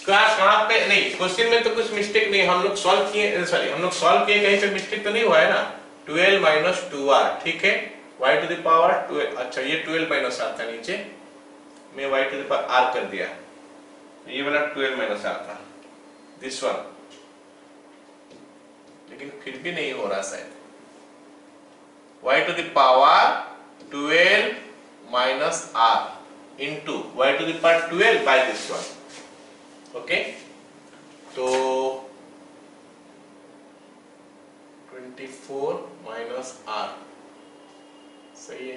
कहां पे, नहीं क्वेश्चन में तो कुछ मिस्टेक नहीं, हम लोग सॉल्व किए कहीं पे मिस्टेक तो नहीं हुआ है ना, 12 माइनस 2r, ठीक है, y टू द पावर 12, अच्छा ये 12 माइनस r था, नीचे मैं y to the power r कर दिया, ये वाला 12 माइनस r था, दिस वन, लेकिन फिर भी नहीं हो रहा शायद, y to the power 12 minus r into y to the power 12 by this one, okay, तो 24 माइनस r, सही है।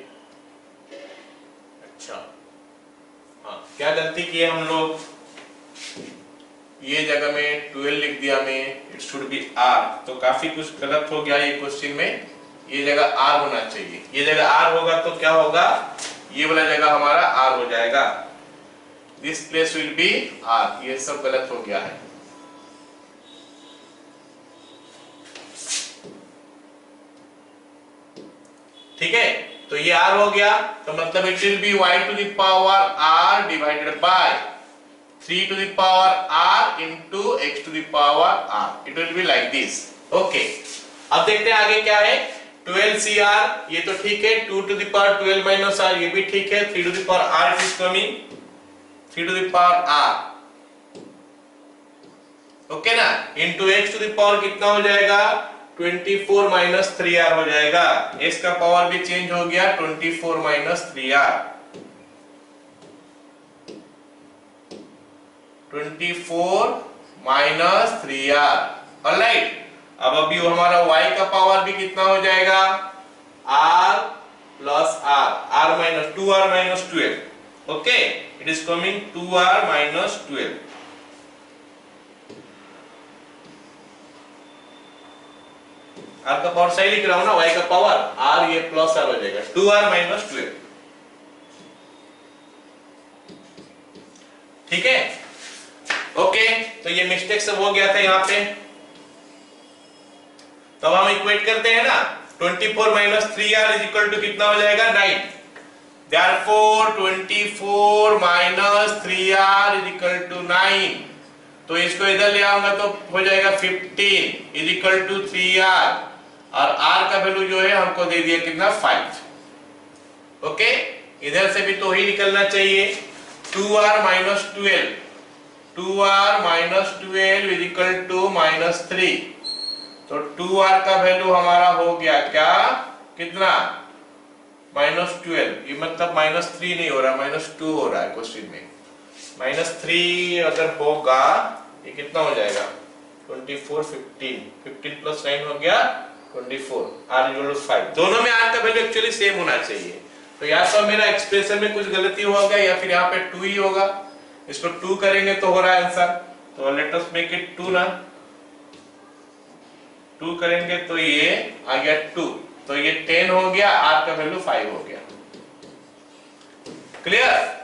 अच्छा हाँ, क्या गलती की है हम लोग, ये जगह में 12 लिख दिया मैं, इट शुड बी r, तो काफी कुछ गलत हो गया ये क्वेश्चन में, ये जगह r होना चाहिए, ये जगह r होगा तो क्या होगा, ये वाला जगह हमारा r हो जाएगा, this place will be r, ये सब गलत हो गया है। ठीक है, तो ये r हो गया, तो मतलब it will be y to the power r divided by 3 to the power r into x to the power r, it will be like this. Okay, अब देखते हैं आगे क्या है, 12cr, ये तो ठीक है, 2 to the power 12 minus r, ये भी ठीक है, 3 to the power r it is coming, 3 to the power r, okay ना, into x to the power कितना हो जाएगा, 24 माइनस 3r हो जाएगा, x का पावर भी चेंज हो गया, 24 minus 3r, 24 minus 3r, alright. अब अभी हमारा y का पावर भी कितना हो जाएगा, r plus r minus 2r minus 12, okay, it is coming 2r minus 12, r का पावर सही लिख रहा हूं ना, y का पावर r, ये प्लस r हो जाएगा, 2r माइनस 12, ठीक है। ओके, तो ये मिस्टेक सब हो गया था यहाँ पे, तो अब हम इक्वेट करते हैं ना, 24 minus 3r is equal to कितना हो जाएगा, 9, therefore 24 minus 3r is equal to 9, तो इसको इधर ले आऊंगा तो हो जाएगा 15 इज इक्वल टू 3r, और r का वैल्यू जो है हमको दे दिया कितना, 5, ओके, इधर से भी तो ही निकलना चाहिए, 2r minus 12, 2r minus 12 is equal to -3, तो 2r का वैल्यू हमारा हो गया क्या, कितना, -12, ये मतलब -3 नहीं हो रहा, -2 हो रहा है क्वेश्चन में, -3 अगर होगा ये कितना हो जाएगा, 24, 15 प्लस 9 हो गया 24, r इक्वल टू 5, दोनों में r का वैल्यू एक्चुअली सेम होना चाहिए, तो या तो मेरा एक्सप्रेशन में कुछ गलती होगा या फिर यहाँ पे 2 ही होगा, इसको 2 करेंगे तो हो रहा है आंसर, तो लेट अस मेक इट 2 ना, 2 करेंगे तो ये आ गया 2, तो ये 10 हो गया, r का वैल्यू 5 हो गया, क्लियर।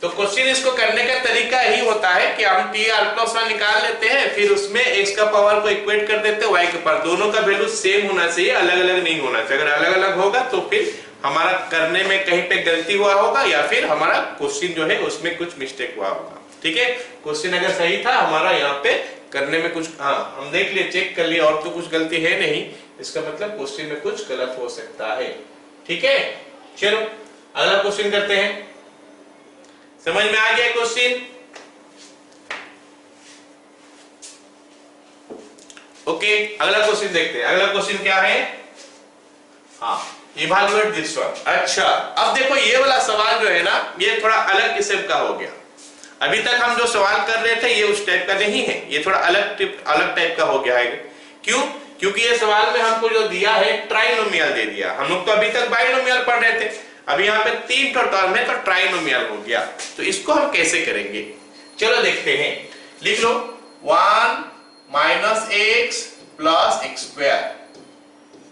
तो क्वेश्चन इसको करने का तरीका यही होता है कि हम t r+1 निकाल लेते हैं, फिर उसमें x का पावर को इक्वेट कर देते हैं y के पावर, दोनों का वैल्यू सेम होना चाहिए, अलग अलग नहीं होना चाहिए, अगर अलग अलग होगा तो फिर हमारा करने में कहीं पे गलती हुआ होगा या फिर हमारा क्वेश्चन जो है उसमें कुछ मिस्टेक हुआ होगा, ठीक है। क्वेश्चन अगर सही था हमारा यहाँ पे करने में कुछ, हाँ हम देख लिए, चेक कर लिए, और तो कुछ गलती है नहीं, इसका मतलब क्वेश्चन में कुछ गलत हो सकता है। ठीक है, चलो अगला क्वेश्चन करते हैं। समझ में आ गया क्वेश्चन? ओके, अगला क्वेश्चन देखते हैं। अगला क्वेश्चन क्या है? हाँ, इवैल्यूएट दिस वन। अच्छा, अब देखो ये वाला सवाल जो है ना, ये थोड़ा अलग किस्म का हो गया। अभी तक हम जो सवाल कर रहे थे ये उस टाइप का नहीं है, ये थोड़ा अलग टाइप का हो गया है। क्यों? क्योंकि ये सवाल में हमको जो दिया है ट्राइनोमियल दे दिया। हम लोग तो अभी तक बाइनोमियल पढ़ रहे थे, अभी यहाँ पे 3 टर्म है तो ट्राइनोमियल हो गया। तो इसको हम कैसे करेंगे, चलो देखते हैं। लिख लो 1 minus x plus x square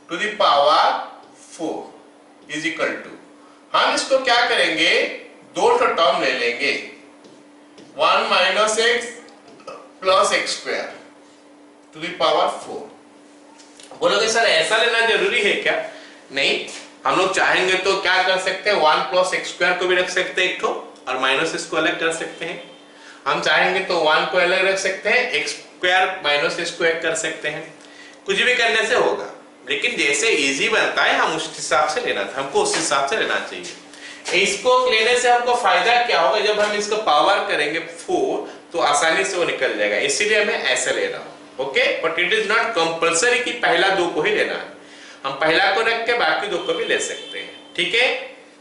to the power 4 is equal to, हम इसको क्या करेंगे, 2 टर्म ले लेंगे, 1 minus x plus x square to the power 4। बोलोगे सर ऐसा लेना जरूरी है क्या? नहीं, हम लोग चाहेंगे तो क्या कर सकते हैं, 1 प्लस एक्स स्क्वायर को भी रख सकते हैं एक ठो, और माइनस इसको अलग कर सकते हैं। हम चाहेंगे तो 1 को अलग रख सकते हैं, एक्स स्क्वायर माइनस स्क्वायर कर सकते हैं, कुछ भी करने से होगा। लेकिन जैसे इजी बनता है हम उस हिसाब से लेना था, हमको उस हिसाब से लेना चाहिए। इसको लेने से हमको फायदा क्या होगा, जब हम इसको पावर करेंगे 4 तो आसानी से वो निकल जाएगा, इसीलिए मैं ऐसे ले रहा हूं। Okay, but it is not compulsory कि पहला 2 को ही लेना है, हम पहला को रख के बाकी 2 को भी ले सकते हैं। ठीक है,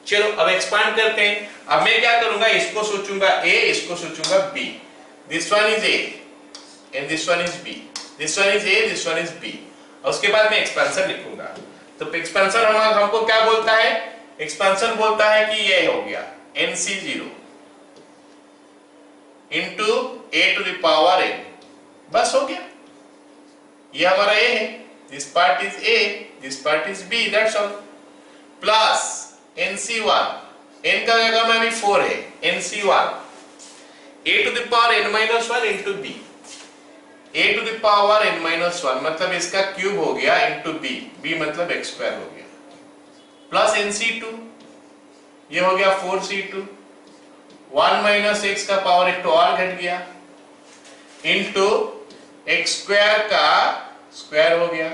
चलो अब एक्सपांड करते हैं। अब मैं क्या करूंगा, इसको सोचूंगा A, इसको सोचूंगा B, this one is A and this one is B, this one is A, this one is B, और उसके बाद मैं एक्सपेंशन लिखूंगा। तो एक्सपेंशन हमको क्या बोलता है, एक्सपेंशन बोलता है कि ये हो गया NC0 into A to the power n, बस हो गया, ये हमारा A है, this part is A, this part is B, that's all, plus NC1, n का जगह में भी 4 है, NC1 A to the power n minus 1 into B, A to the power n minus 1 मतलब इसका क्यूब हो गया into B, B मतलब x स्क्वायर हो गया, प्लस NC2, ये हो गया 4C2, 1 माइनस x का पावर एक तो और घट गया, into x स्क्वायर का स्क्वायर हो गया,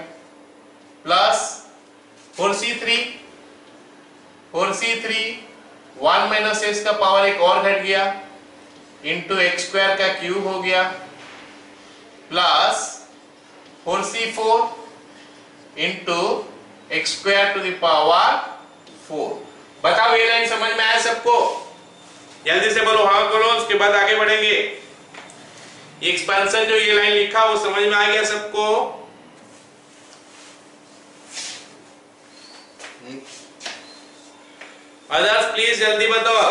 प्लस 4C3, 1 माइनस x का पावर एक और घट गया, इंटू एक्स स्क्वायर का क्यूब हो गया, plus 4C4 into x square to the power 4। बताओ ये लाइन समझ में आया सबको? जल्दी से बोलो हाँ करो, उसके बाद आगे बढ़ेंगे। एक्सपेंशन जो ये लाइन लिखा वो समझ में आ गया सबको? अदर्स प्लीज जल्दी बताओ,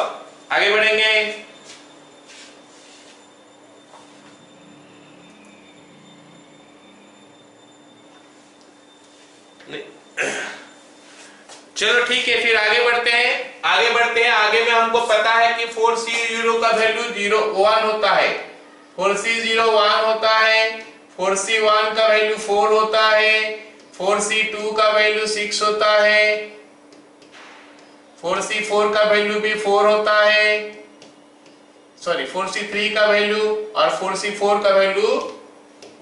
आगे बढ़ेंगे। चलो ठीक है, फिर आगे बढ़ते हैं। आगे में हमको पता है कि 4C0 का वैल्यू 1 होता है, 4C0 1 होता है, 4C1 का वैल्यू 4 होता है, 4C2 का वैल्यू 6 होता है, 4C4 का वैल्यू भी 4 होता है, सॉरी 4C3 का वैल्यू और 4C4 का वैल्यू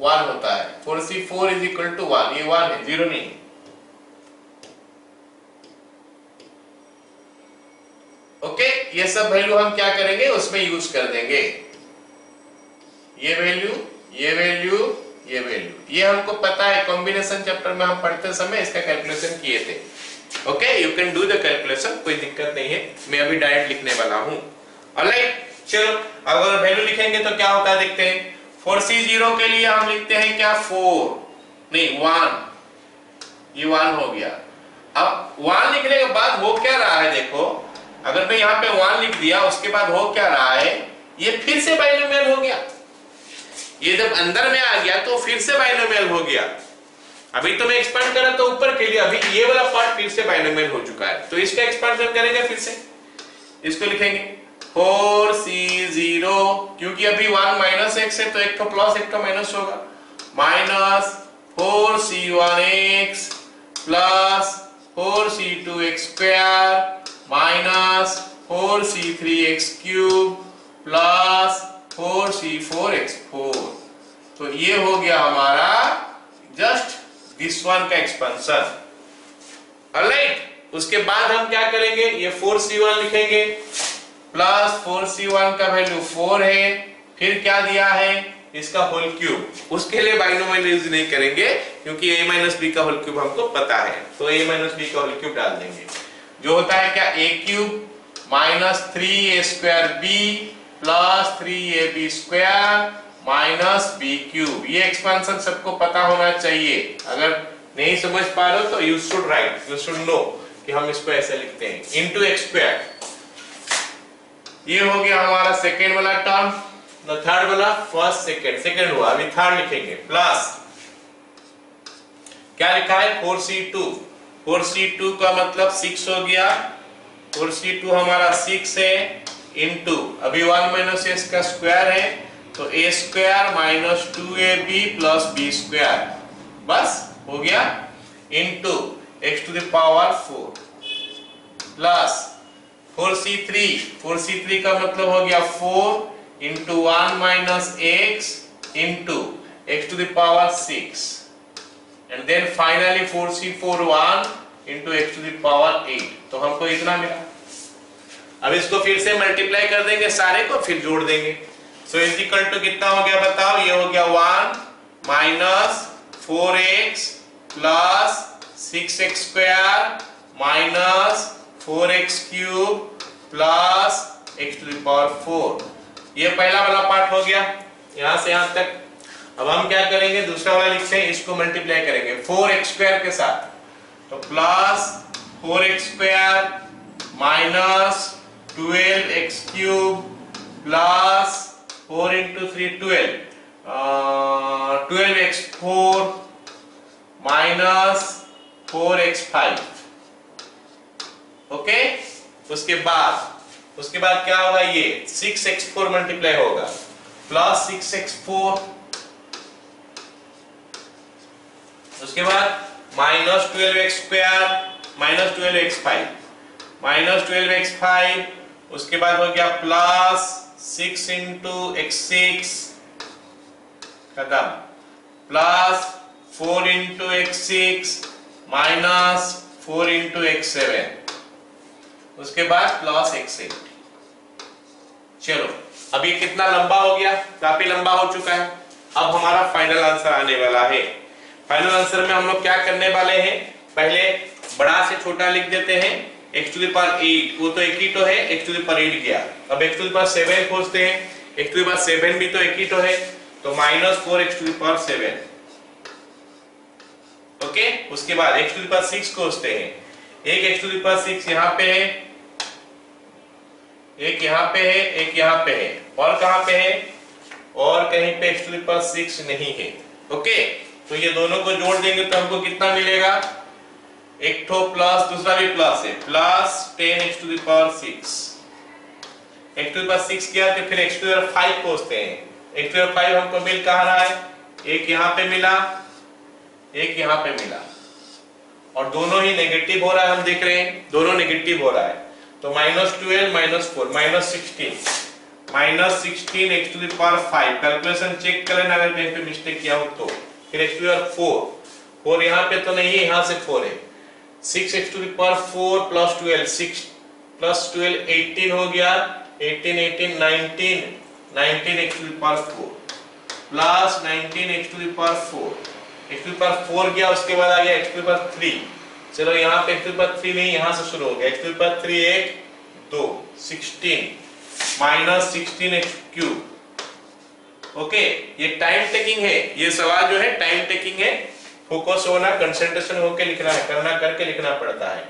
1 होता है। 4C4 इज इक्वल टू 1, ये 1 है, 0 नहीं। ओके, ये सब वैल्यू हम क्या करेंगे, उसमें यूज कर देंगे। ये वैल्यू, ये वैल्यू, ये वैल्यू, ये हमको पता है, कॉम्बिनेशन चैप्टर में हम पढ़ते समय इसका कैलकुलेशन किए थे। Okay, you can do the calculation, कोई दिक्कत नहीं है, मैं अभी डायरेक्ट लिखने वाला हूं। ऑलराइट, चलो अगर वैल्यू लिखेंगे तो क्या होता है देखते हैं। 4C0 के लिए हम लिखते हैं क्या, 4 नहीं 1, ये 1 हो गया। अब 1 लिखने के बाद हो क्या रहा है देखो, अगर मैं यहाँ पे 1 लिख दिया, उसके बाद हो क्या रहा है, ये फिर से बाइनोमियल हो गया। ये जब अंदर में आ गया तो फिर से बाइनोमियल हो गया। अभी तो मैं एक्सपांड कर रहा था ऊपर के लिए, अभी ये वाला पार्ट फिर से बाइनोमियल हो चुका है, तो इसका एक्सपांशन करेंगे फिर से। इसको लिखेंगे 4C0, क्योंकि अभी 1 माइनस x है तो एक तो प्लस एक तो माइनस होगा, minus 4C1x plus 4C2x square minus 4C3x cube plus 4C4x4 तो ये हो गया हमारा जस्ट दिस वन का एक्सपेंशन। ऑलराइट, उसके बाद हम क्या करेंगे, ये 4c1 लिखेंगे प्लस 4c1 का वैल्यू 4 है, फिर क्या दिया है इसका होल क्यूब। उसके लिए बाइनोमियल यूज नहीं करेंगे क्योंकि a माइनस बी का होल क्यूब हमको पता है, तो a माइनस बी का होल क्यूब डाल देंगे। जो होता है क्या, a cube minus 3a square b plus 3ab square minus b cube. ये एक्सपेंशन सबको पता होना चाहिए, अगर नहीं समझ पा रहे हो तो you should write, you should know कि हम इसको ऐसे लिखते हैं, इनटू x स्क्वायर। ये हो गया हमारा सेकेंड वाला टर्म, थर्ड वाला फर्स्ट सेकेंड हुआ, अभी थर्ड लिखेंगे प्लस क्या लिखा है 4c2। 4c2 का मतलब 6 हो गया, 4c2 हमारा 6 है, इनटू अभी 1 माइनस s का स्क्वायर है तो a square minus 2ab plus b square, बस हो गया, into x to the power 4 plus 4c3 का मतलब हो गया 4 into 1 minus x into x to the power 6 and then finally 4c4 1 into x to the power 8। तो हमको इतना मिला। अब इसको फिर से मल्टीप्लाई कर देंगे सारे को, फिर जोड़ देंगे। सो इज इक्वल टू कितना हो गया बताओ, ये हो गया 1 minus 4x plus 6x square minus 4x cube plus x to the power 4। ये पहला वाला पार्ट हो गया यहां से यहां तक। अब हम क्या करेंगे, दूसरा वाला लिखते हैं, इसको मल्टीप्लाई करेंगे 4x स्क्वायर के साथ, तो plus 4x square minus 12x cube plus 4 into 3 12, 12x4 minus 4x5। Okay, उसके बाद क्या होगा, ये 6x4 मल्टीप्लाई होगा प्लस 6x4, उसके बाद minus 12x square minus 12x5 minus 12x5, उसके बाद हो गया प्लस 6 इंटू x6 खत्म, plus 4 into x6 minus 4 into x7, उसके बाद प्लस x8। चलो अब ये कितना लंबा हो गया, काफी लंबा हो चुका है। अब हमारा फाइनल आंसर आने वाला है। फाइनल आंसर में हम लोग क्या करने वाले हैं, पहले बड़ा से छोटा लिख देते हैं, x टू द पावर 8, वो तो एक ही तो है, x टू द पावर 8 गया। अब x टू द पावर 7 खोजते हैं, x टू द पावर 7 भी तो एक ही तो है, तो minus 4x to the power 7। Okay, उसके बाद x टू द पावर 6 खोजते हैं, एक x टू द पावर 6 यहाँ पे है, एक यहाँ पे है, एक यहाँ पे है, और कहाँ पे है, और कहीं पे x टू द पावर 6 नहीं है। ओके, तो ये दोनों को जोड़ देंगे तो हमको कितना मिलेगा, एक ठो प्लस दूसरा भी प्लस है, plus 10x to the power 6। x to the power 6 किया तो फिर x टू द पावर 5 खोजते हैं, x टू द पावर 5 हमको मिल कहाँ रहा है, एक यहाँ पे मिला, एक यहाँ पे मिला, और दोनों ही नेगेटिव हो रहा है, हम देख रहे हैं दोनों नेगेटिव हो रहा है, तो minus 12 minus 4 minus 16 x to the power 5। Calculation check करें अगर कहीं पे मिस्टेक किया हो तो। फिर x टू द पावर 4 यहाँ पे तो नहीं है, यहाँ से 4 है, 6x to the power 4 plus 12, 6 plus 12 18 हो गया, 18 19 x to the power 4 plus 19 x to the power 4, x to the power 4 गया, उसके बाद आ गया x टू द पावर 3। चलो यहाँ पे x टू द पावर 3 नहीं, यहाँ से शुरू हो गया, x to the power 3 1 2 16 minus 16x cube. Okay, ये टाइम टेकिंग है, ये सवाल जो है टाइम टेकिंग है, फोकस होना, कंसंट्रेशन होके लिखना है, करना करके लिखना पड़ता है।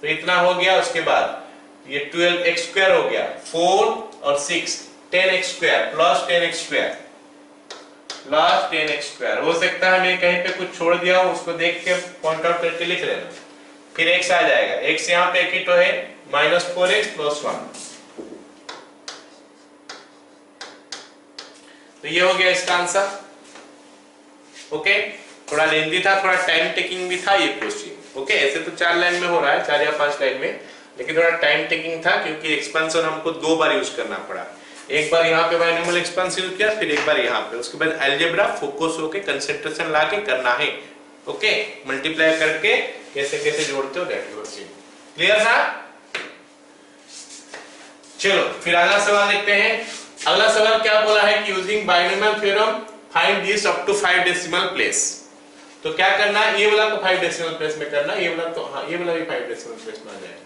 तो इतना हो गया, उसके बाद ये 12x स्क्वायर हो गया, 4 और 6 10x square plus 10x square plus 10x square. हो सकता है मैं कहीं पे कुछ छोड़ दिया हूं, उसको देख के पॉइंट आउट करके लिख लेना, फिर x आ जाएगा, x यहाँ पे एक ही तो है, माइनस 4x प्लस 1। तो ये हो गया इसका आंसर। ओके, थोड़ा लेंथी था, थोड़ा टाइम टेकिंग भी था ये क्वेश्चन। ओके, ऐसे तो 4 लाइन में हो रहा है, 4 या 5 लाइन में, लेकिन थोड़ा टाइम टेकिंग था क्योंकि एक्सपेंशन हमको 2 बार यूज करना पड़ा। एक बार यहाँ पे बायनोमियल एक्सपेंशन किया, फिर एक बार यहाँ पे, उसके बाद अलजेब्रा फोकस होके कंसंट्रेशन लाके करना है। ओके, मल्टीप्लाई करके कैसे कैसे जोड़ते हो दैट यू सी। क्लियर था? चलो फिर अगला सवाल देखते हैं। अगला सवाल क्या बोला है कि using binomial theorem find this up to 5 decimal place. तो क्या करना है, ये वाला तो 5 डेसिमल प्लेस में करना, ये वाला तो हाँ, ये वाला भी 5 डेसिमल प्लेस में आ जाएगा।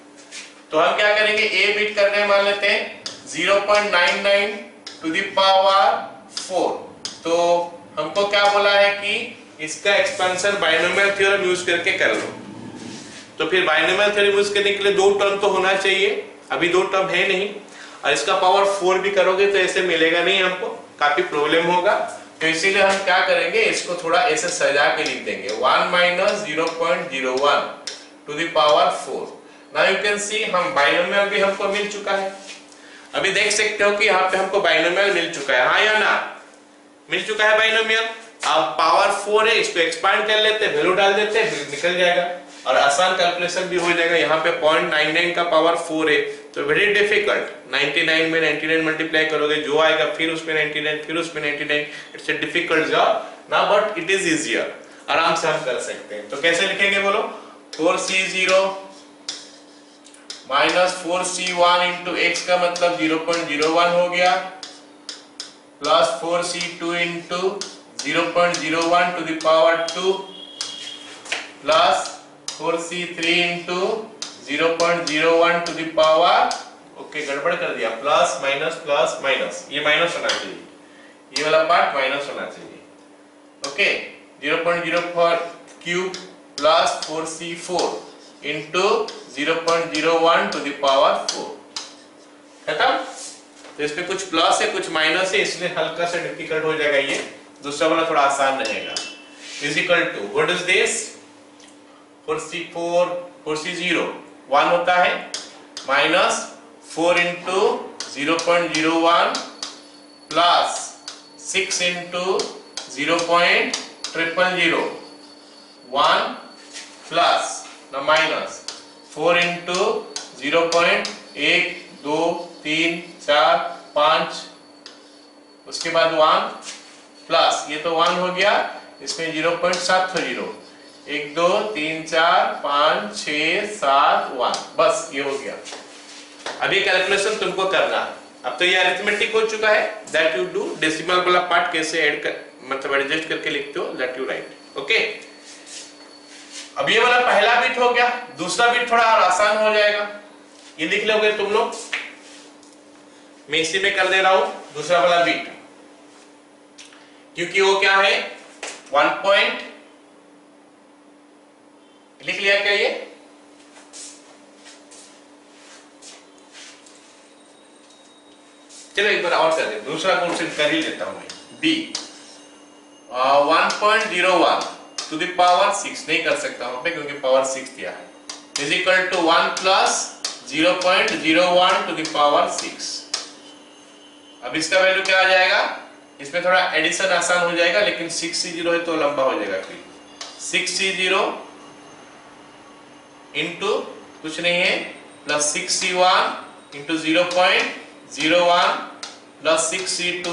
तो हम क्या करेंगे, ए बिट करने मान लेते हैं 0.99 टू द पावर 4। तो हमको क्या बोला है कि इसका एक्सपेंशन बायनोमियल थ्योरम यूज करके कर लो। तो फिर बायनोमियल थ्योरम यूज करने के लिए दो टर्म तो होना चाहिए, अभी दो टर्म है नहीं, और इसका पावर 4 भी करोगे तो ऐसे मिलेगा नहीं, हमको काफी प्रॉब्लम होगा। तो इसीलिए हम क्या करेंगे, इसको थोड़ा ऐसे सजा के लिख देंगे 1 माइनस 0.01 to the power 4। Now you can see हम बायनोमियल भी हमको मिल चुका है। अभी देख सकते हो कि यहाँ पे हमको बायनोमियल मिल चुका है, हाँ या ना, मिल चुका है बायनोमियल। अब पावर 4 है, इसको एक्सपांड कर लेते हैं, वैल्यू डाल देते हैं, निकल जाएगा और आसान कैलकुलेशन भी हो जाएगा। यहाँ पे 0.99 का पावर 4 है, तो वेरी डिफिकल्ट। 99 में 99 मल्टीप्लाई करोगे जो आएगा, फिर उसमें 99, फिर उसमें 99, इट्स ए डिफिकल्ट जॉब ना, बट इट इज इजियर, आराम से हम कर सकते हैं। तो कैसे लिखेंगे बोलो, 4c0 minus 4c1 into x का मतलब 0.01 हो गया, plus 4c2 into 0.01 to the power 2 plus 4c3 into 0.01 to the power, okay गड़बड़ कर दिया, प्लस माइनस, ये माइनस होना चाहिए, ये वाला पार्ट माइनस होना चाहिए। Okay, 0.04 cube plus 4c4 into 0.01 to the power 4। खत्म? तो इसमें कुछ प्लस है कुछ माइनस है, इसलिए हल्का सा डिफिकल्ट हो जाएगा, ये दूसरा वाला थोड़ा आसान रहेगा। Is equal to what is this, 4c0 1 होता है, minus 4 into 0.01 plus 6 into 0.000 1 plus ना माइनस 4 इंटू 0.1 2 3 4 5, उसके बाद 1 प्लस ये तो 1 हो गया, इसमें 0.700 1 2 3 4 5 6 7 1, बस ये हो गया। अभी कैलकुलेशन तुमको करना है। अब तो ये अरिथमेटिक हो चुका है, दैट यू डू डेसिमल वाला पार्ट कैसे ऐड कर, मतलब एडजस्ट करके लिखते हो, दैट यू राइट। ओके, अब ये वाला पहला बिट हो गया, दूसरा बिट थोड़ा और आसान हो जाएगा, ये लिख लोगे तुम लोग, मैं इसी में कर दे रहा हूं दूसरा वाला बिट, क्योंकि वो क्या है 1 पॉइंट लिख लिया क्या ये, चलो एक बार और कर दे, दूसरा क्वेश्चन कर ही लेता हूं मैं, बी 1.01 टू द पावर 6 नहीं कर सकता वहां पे क्योंकि पावर 6 दिया है, is equal to 1 plus 0.01 to the power 6। अब इसका वैल्यू क्या आ जाएगा, इसमें थोड़ा एडिशन आसान हो जाएगा, लेकिन 6c0 है तो लंबा हो जाएगा, फिर 6c0 इंटू कुछ नहीं है plus 6c1 into 0.01 plus 6c2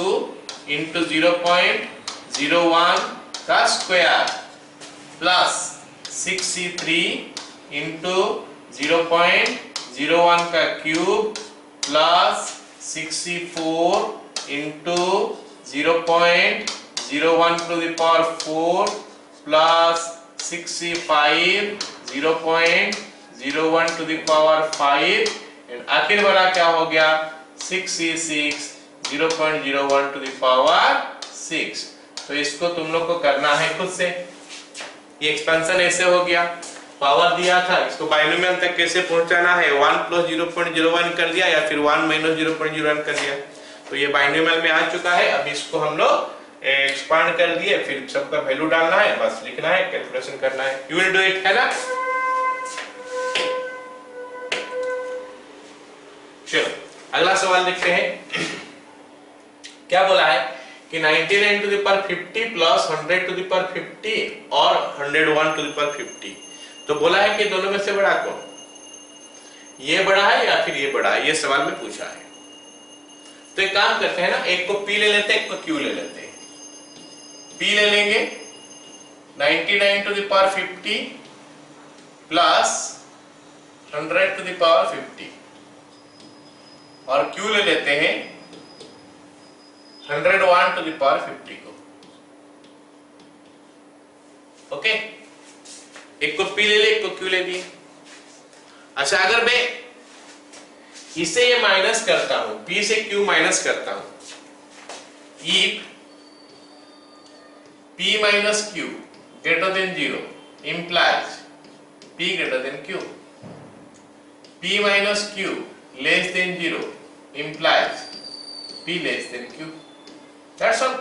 into 0.01 का स्क्वायर प्लस 6c3 इंटू 0.01 का cube plus 6c4 into 0.01 to the power 4 plus 6c5 0.01 to the power 5 and आखिर वाला क्या हो गया 6c6 0.01 टू द पावर 6। तो इसको तुम लोग को करना है खुद से, ये एक्सपेंशन ऐसे हो गया, पावर दिया था, इसको बाइनोमियल तक कैसे पहुंचाना है, 1 प्लस 0.01 कर दिया या फिर 1 माइनस 0.01 कर दिया, तो ये बाइनोमियल में आ चुका है। अब इसको हम लोग एक्सपांड कर दिए, फिर सबका वैल्यू डालना है, बस लिखना है, कैलकुलेशन करना है, यू विल डू इट, है ना। चलो अगला सवाल देखते हैं, क्या बोला है कि 99 to the power 50 plus 100 to the power 50 और 101 टू द पावर 50, तो बोला है कि दोनों में से बड़ा कौन, ये बड़ा है या फिर ये बड़ा है, ये सवाल में पूछा है। तो एक काम करते हैं ना, एक को P ले लेते हैं, एक को Q ले लेते हैं। P ले लेंगे 99 to the power 50 plus 100 to the power 50 और Q ले लेते हैं 101 to the power 50 को। ओके, एक को P ले ले, एक को Q ले लिए। अच्छा, अगर मैं इसे ये माइनस करता हूं, P से Q माइनस करता हूं, if P minus Q greater than 0 implies P greater than Q. P minus Q less than 0 implies P less than Q. That's all.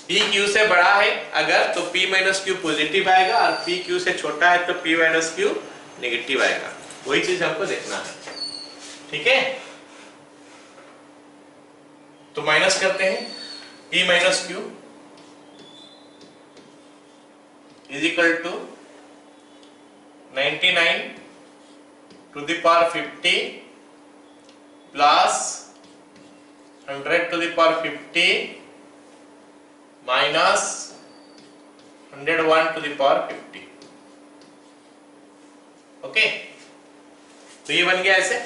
P Q से बड़ा है अगर तो P minus Q पॉजिटिव आएगा और P Q से छोटा है तो P minus Q नेगेटिव आएगा। वही चीज हमको देखना है, ठीक है। तो माइनस करते हैं, P minus Q is equal to 99 to the power 50 plus 100 to the power 50 minus 101 to the power 50। Okay, तो ये बन गया ऐसे।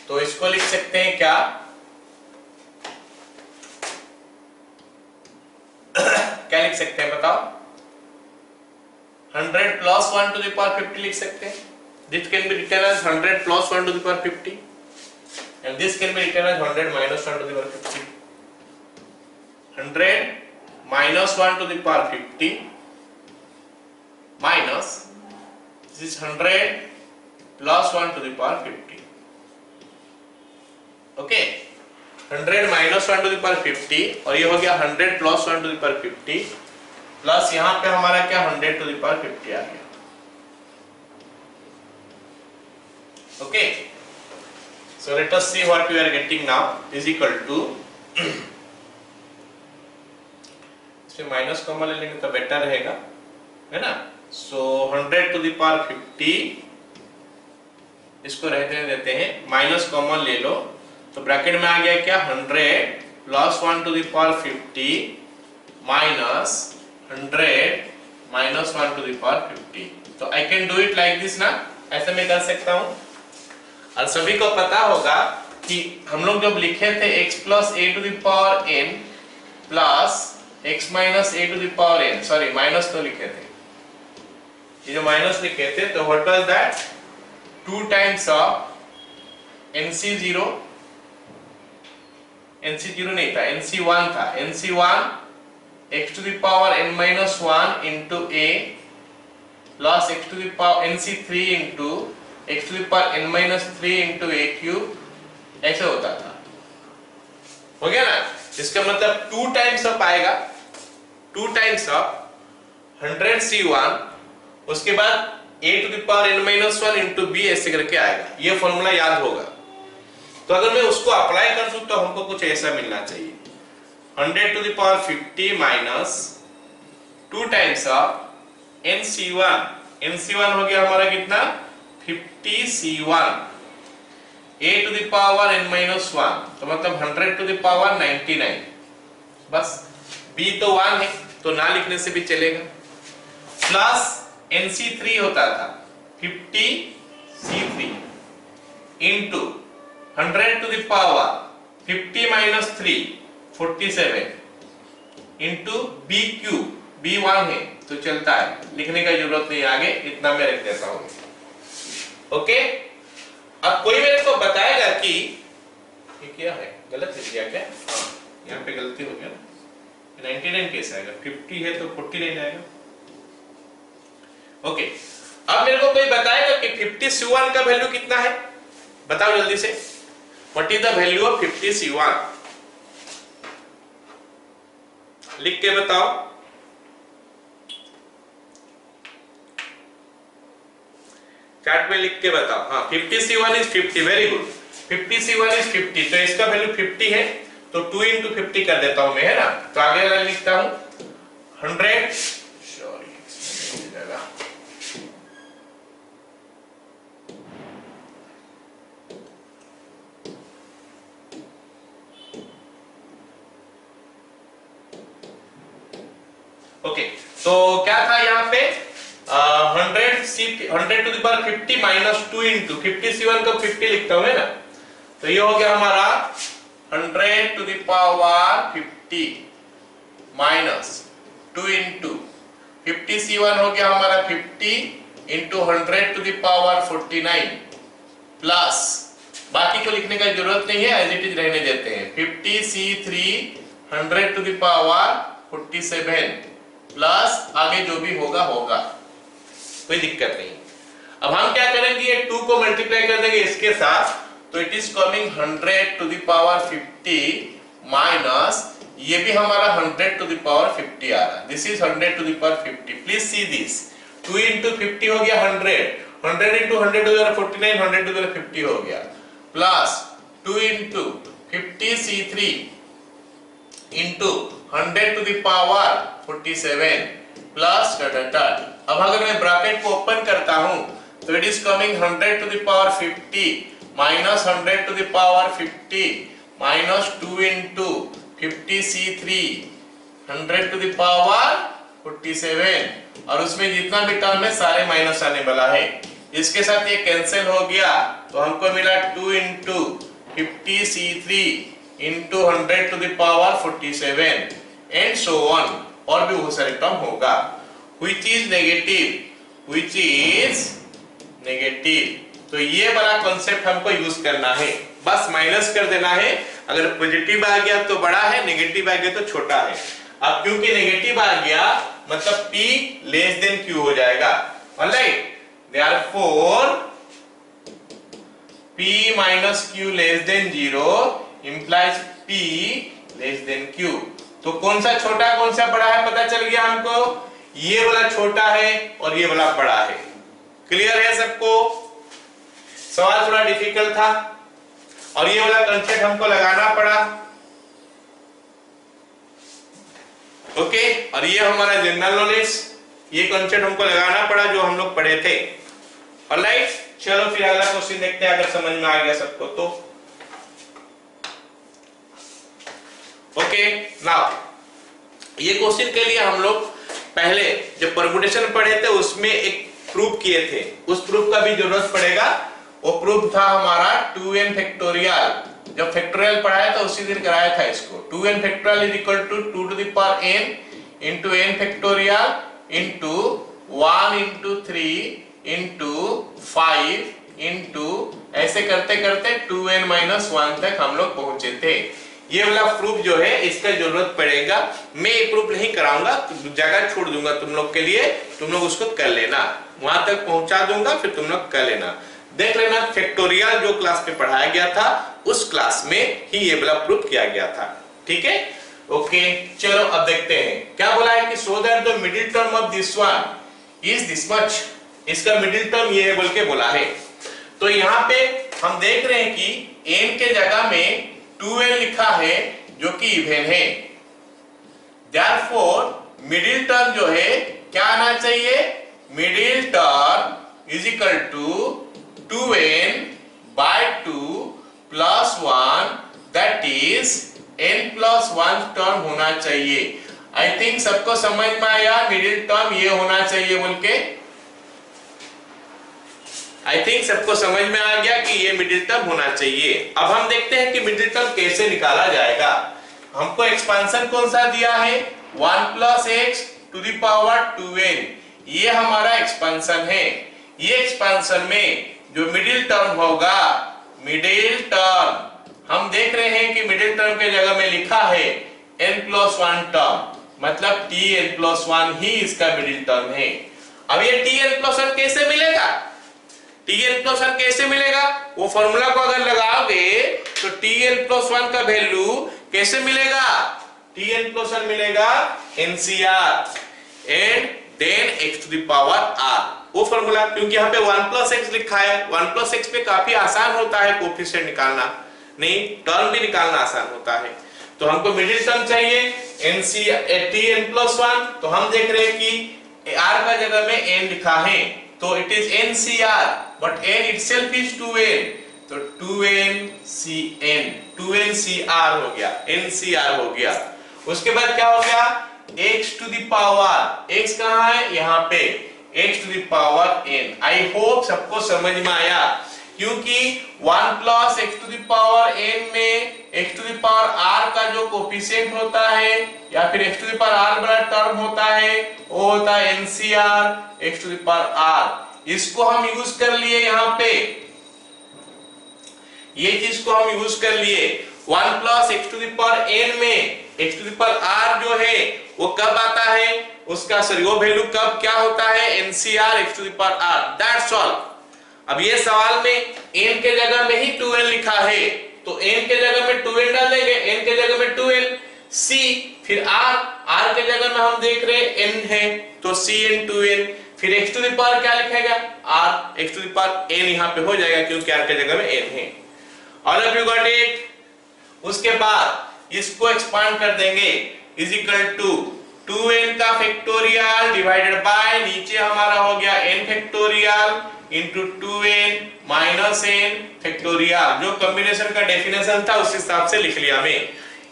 तो इसको लिख सकते हैं क्या, क्या लिख सकते हैं बताओ? 100 plus 1 to the power 50 लिख सकते हैं। This can be written as 100 plus 1 to the power 50 and this can be written as 100 minus 1 to the power 50। 100 minus 1 to the power 50 minus this is 100 plus 1 to the power 50। Okay, 100 minus 1 to the power 50 और ये हो गया 100 plus 1 to the power 50 plus यहां पे हमारा क्या 100 to the power 50 आ गया। Okay, so let us see what we are getting now is equal to इसमें माइनस कॉमन ले लेंगे तो बेटर रहेगा, है ना। so 100 to the power 50 इसको रहने देते हैं, माइनस कॉमन ले लो तो ब्रैकेट में आ गया क्या 100 plus 1 to the power 50 minus 100 minus 1 to the power 50। तो I can do it like this ना, ऐसे मैं कर सकता हूं। और सभी को पता होगा कि हम लोग जब लिखे थे x plus a to the power n plus x minus a to the power n, sorry minus तो लिखे थे, ये जो माइनस लिखे थे तो what was that 2 times of nc0, nc0 नहीं था, nc1 था, nc1 x to the power n minus 1 into a plus x to the power nc3 into x to the power n minus 3 into a cube, ऐसे होता था। हो गया ना, इसका मतलब 2 times ऑफ आएगा, 2 times ऑफ 100c1 उसके बाद a to the power n minus 1 into b ऐसे करके आएगा। ये फॉर्मूला याद होगा। तो अगर मैं उसको अप्लाई कर दूं तो हमको कुछ ऐसा मिलना चाहिए, 100 to the power 50 minus 2 times of nc1, nc1 हो गया हमारा कितना 50c1 a to the power n minus 1 तो मतलब 100 to the power 99, बस b तो 1 है तो ना लिखने से भी चलेगा, प्लस nc3 होता था 50c3 into 100 to the power 50 minus 3 47 into b cube, b 1 है तो चलता है, लिखने का जरूरत नहीं आगे, इतना मैं रख देता हूं। ओके, अब कोई मेरे को बताएगा कि ये क्या है, गलत लिख दिया क्या? हाँ, यहाँ पे गलती हो गया ना, 99 कैसे आएगा, 50 है तो 49 आएगा। ओके, अब मेरे को कोई बताएगा कि 50c1 का वैल्यू कितना है, बताओ जल्दी से। What is the value of 50c1? लिख के बताओ। चैट में लिख के बताओ। हाँ, 50c1 is 50, very good. 50c1 is 50, तो इसका वैल्यू 50 है तो 2 into 50 कर देता हूं मैं, है ना। तो आगे वाला लिखता हूं 100, सॉरी ओके, तो क्या था यहाँ पे 100 to the power 50 minus 2 into 50C1 को 50 लिखता हूँ ना, तो ये हो गया हमारा 100 to the power 50 minus 2 into 50C1 हो गया हमारा 50 into 100 to the power 49 plus बाकी को लिखने का जरूरत नहीं है, एज इट इज रहने देते हैं। 50C3 100 to the power 47 plus आगे जो भी होगा होगा, कोई दिक्कत नहीं। अब हम क्या करेंगे, ये 2 को मल्टीप्लाई कर देंगे इसके साथ, तो it is coming 100 to the power 50 minus ये भी हमारा 100 टू द पावर 50 आ रहा है। This is 100 to the power 50। Please see this, 2 into 50 हो गया 100, 100 इंटू 100 हो गया 49, 100 टू द 50 हो गया, plus 2 into 50C3 into 100 to the power 47 plus dot. अब अगर मैं ब्रैकेट को ओपन करता हूं तो it is coming 100 to the power 50 minus 100 to the power 50 minus 2 into 50C3 100 to the power 47, और उसमें जितना भी टर्म है सारे माइनस आने वाला है। इसके साथ ये कैंसिल हो गया, तो हमको मिला 2 into 50C3 into 100 to the power 47 and so on, और भी बहुत सारे टर्म होगा। Which is negative, तो ये वाला कॉन्सेप्ट हमको यूज करना है, बस माइनस कर देना है। अगर पॉजिटिव आ गया तो बड़ा है, नेगेटिव आ गया तो छोटा है। अब क्योंकि नेगेटिव आ गया मतलब P लेस देन Q हो जाएगा, alright. Therefore P minus Q less than 0 implies P less than Q। तो कौन सा छोटा कौन सा बड़ा है पता चल गया हमको, ये वाला छोटा है और ये वाला बड़ा है। क्लियर है सबको? सवाल थोड़ा डिफिकल्ट था और ये वाला कंसेप्ट हमको लगाना पड़ा, ओके। और ये हमारा जनरल नॉलेज, ये कंसेप्ट हमको लगाना पड़ा जो हम लोग पढ़े थे, ऑलराइट। चलो फिर अगला क्वेश्चन देखते हैं, अगर समझ में आ गया सबको तो। ओके, नाउ ये क्वेश्चन के लिए हम लोग पहले जब परमुटेशन पढ़े थे उसमें एक प्रूफ किए थे, उस प्रूफ का भी जरूरत पड़ेगा। वो प्रूफ था हमारा 2n फैक्टोरियल, जब फैक्टोरियल पढ़ाया था उसी दिन कराया था इसको। 2n factorial is equal to 2 to the power n into n factorial into 1 into 3 into 5 into ऐसे करते करते 2n माइनस 1 तक हम लोग पहुंचे थे। ये वाला प्रूफ जो है इसका जरूरत पड़ेगा, मैं ये प्रूफ नहीं कराऊंगा, जगह छोड़ दूंगा तुम लोग के लिए, तुम लोग उसको कर लेना, वहां तक पहुंचा दूंगा, फिर तुम लोग कर लेना। देख लेना फैक्टोरियल जो क्लास में पढ़ाया गया था उस क्लास में ही ये वाला प्रूफ किया गया था, ठीक है। ओके, चलो अब देखते हैं क्या बोला है कि so that the middle term of this one is this much, इसका मिडिल टर्म ये है बोल के बोला है। तो यहाँ पे हम देख रहे हैं कि n के जगह में 2n लिखा है जो कि इवन है, therefore मिडिल टर्म जो है क्या आना चाहिए, middle term is equal to 2n by 2 plus 1 that is n plus 1 term होना चाहिए। आई थिंक सबको समझ में आया मिडिल टर्म ये होना चाहिए बोल के, आई थिंक सबको समझ में आ गया कि ये मिडिल टर्म होना चाहिए। अब हम देखते हैं कि मिडिल टर्म कैसे निकाला जाएगा। हमको एक्सपांशन कौन सा दिया है, 1 plus x to the power 2n, ये हमारा एक्सपांशन है। ये एक्सपांशन में जो मिडिल टर्म होगा, मिडिल टर्म हम देख रहे हैं कि मिडिल टर्म के जगह में लिखा है n प्लस 1 टर्म, मतलब tn प्लस 1 ही इसका मिडिल टर्म है। अब ये tn प्लस 1 कैसे मिलेगा, tn प्लस 1 कैसे मिलेगा, वो फॉर्मूला को अगर लगाओगे तो tn प्लस 1 का वैल्यू कैसे मिलेगा, tn प्लस 1 मिलेगा NCR and then x to the power r, वो फॉर्मूला। क्योंकि यहाँ पे 1 प्लस x लिखा है, 1 प्लस x पे काफी आसान होता है कोएफिशिएंट निकालना, नहीं टर्म भी निकालना आसान होता है। तो हमको मिडिल टर्म चाहिए tn प्लस 1, तो हम देख रहे हैं कि r का जगह में n लिखा है तो it is NCR, but n itself is 2n, तो 2NCR हो गया, NCR हो गया। उसके बाद क्या हो गया, x to the power, x कहाँ है यहाँ पे, x to the power n। I hope सबको समझ में आया, क्योंकि 1 plus x to the power n में x to the power r का जो कोफिशिएंट होता है या फिर x to the power r बड़ा टर्म होता है वो होता है NCR x to the power r। इसको हम यूज कर लिए यहाँ पे, ये चीज को हम यूज कर लिए। 1 plus x to the power n में x to the power r जो है वो कब आता है, उसका सॉरी वो वैल्यू कब क्या होता है, NCR x to the power r। That's all. अब ये सवाल में n के जगह में ही 2n लिखा है, तो n के जगह में 2n डाल देंगे, n के जगह में 2n, c फिर r के जगह में हम देख रहे हैं n है तो cn 2n, फिर x टू द पावर क्या लिखेगा, r x to the power n यहाँ पे हो जाएगा क्योंकि r के जगह में n है। All of you got it. उसके बाद इसको एक्सपांड कर देंगे, इज इक्वल टू 2n का फैक्टोरियल डिवाइडेड बाय नीचे हमारा हो गया n factorial into 2n minus n factorial, जो कॉम्बिनेशन का डेफिनेशन था उस हिसाब से लिख लिया मैं,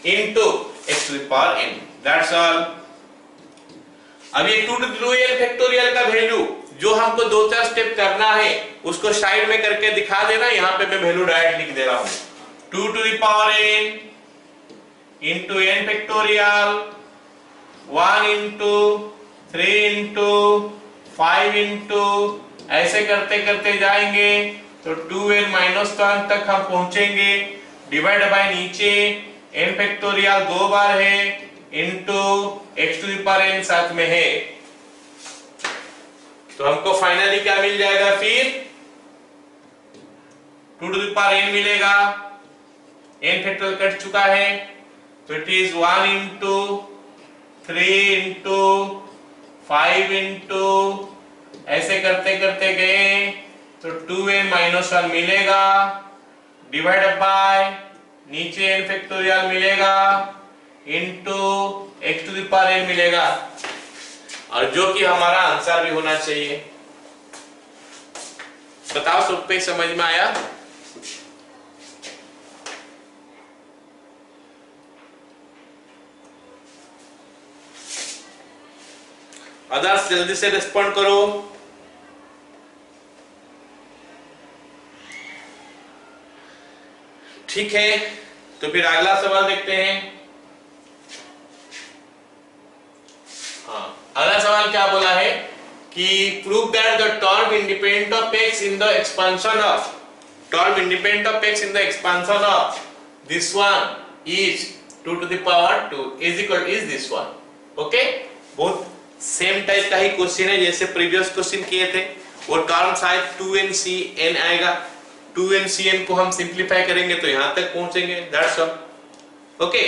into x to the power n। That's all. अब ये 2n फैक्टोरियल का वैल्यू जो हमको 2-4 स्टेप करना है उसको साइड में करके दिखा देना, यहाँ पे मैं वैल्यू डायरेक्ट लिख दे रहा हूँ, 2 to the power n into n factorial 1 into 3 into 5 into ऐसे करते करते जाएंगे तो 2n माइनस 1 तक हम पहुंचेंगे, डिवाइड बाय नीचे n फैक्टोरियल 2 बार है into x to the power n साथ में है, तो हमको फाइनली क्या मिल जाएगा, फिर 2 टू द पावर n मिलेगा, n फैक्टोरियल कट चुका है तो it is 1 into 3 into 5 into ऐसे करते करते गए तो 2n माइनस 1 मिलेगा, डिवाइड बाय नीचे n फैक्टोरियल मिलेगा into x to the power n मिलेगा, और जो कि हमारा आंसर भी होना चाहिए। बताओ सब पे समझ में आया? अदर्स जल्दी से रिस्पॉन्ड करो। ठीक है, तो फिर अगला सवाल देखते हैं। हाँ, अगला सवाल क्या बोला है कि prove that the term independent of x in the expansion of this one is 2 to the power 2 is equal is this one. Okay, बहुत सेम टाइप का ही क्वेश्चन है जैसे प्रीवियस क्वेश्चन किए थे। वो टर्म शायद 2ncn आएगा, 2ncn को हम सिंप्लीफाई करेंगे तो यहां तक पहुंचेंगे, दैट्स ऑल। ओके,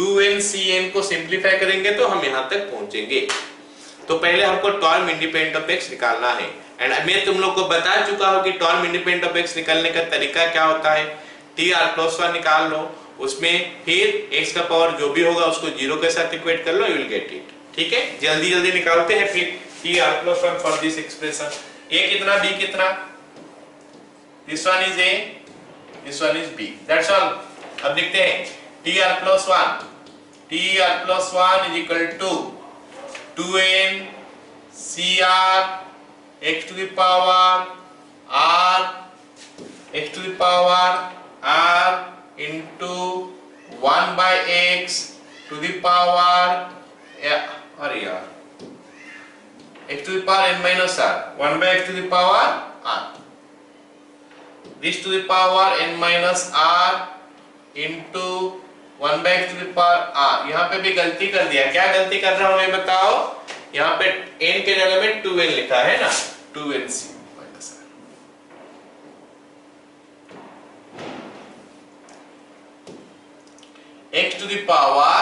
2ncn को सिंप्लीफाई करेंगे तो हम यहां तक पहुंचेंगे। तो पहले हमको टर्म इंडिपेंडेंट ऑफ x निकालना है, एंड मैं तुम लोग को बता चुका हूं कि टर्म इंडिपेंडेंट ऑफ x निकालने का तरीका क्या होता है। tr+1 निकाल लो, उसमें फिर x का पावर जो भी होगा उसको 0 के साथ इक्वेट कर लो, यू विल गेट इट। ठीक है, जल्दी जल्दी निकालते हैं फिर tr+1 for this expression. a कितना, b कितना, this one is a, this one is b, that's all. अब देखते हैं tr+1 is equal to 2n cr x to the power r into 1 by x to the power अरे यार x to the power n minus r, 1 by x to the power r, this to the power n minus r into 1 by x to the power r। यहाँ पे भी गलती कर दिया, क्या गलती कर रहा हूं मैं बताओ, यहाँ पे n के जगह में 2n लिखा है ना, 2nc minus r। x to the power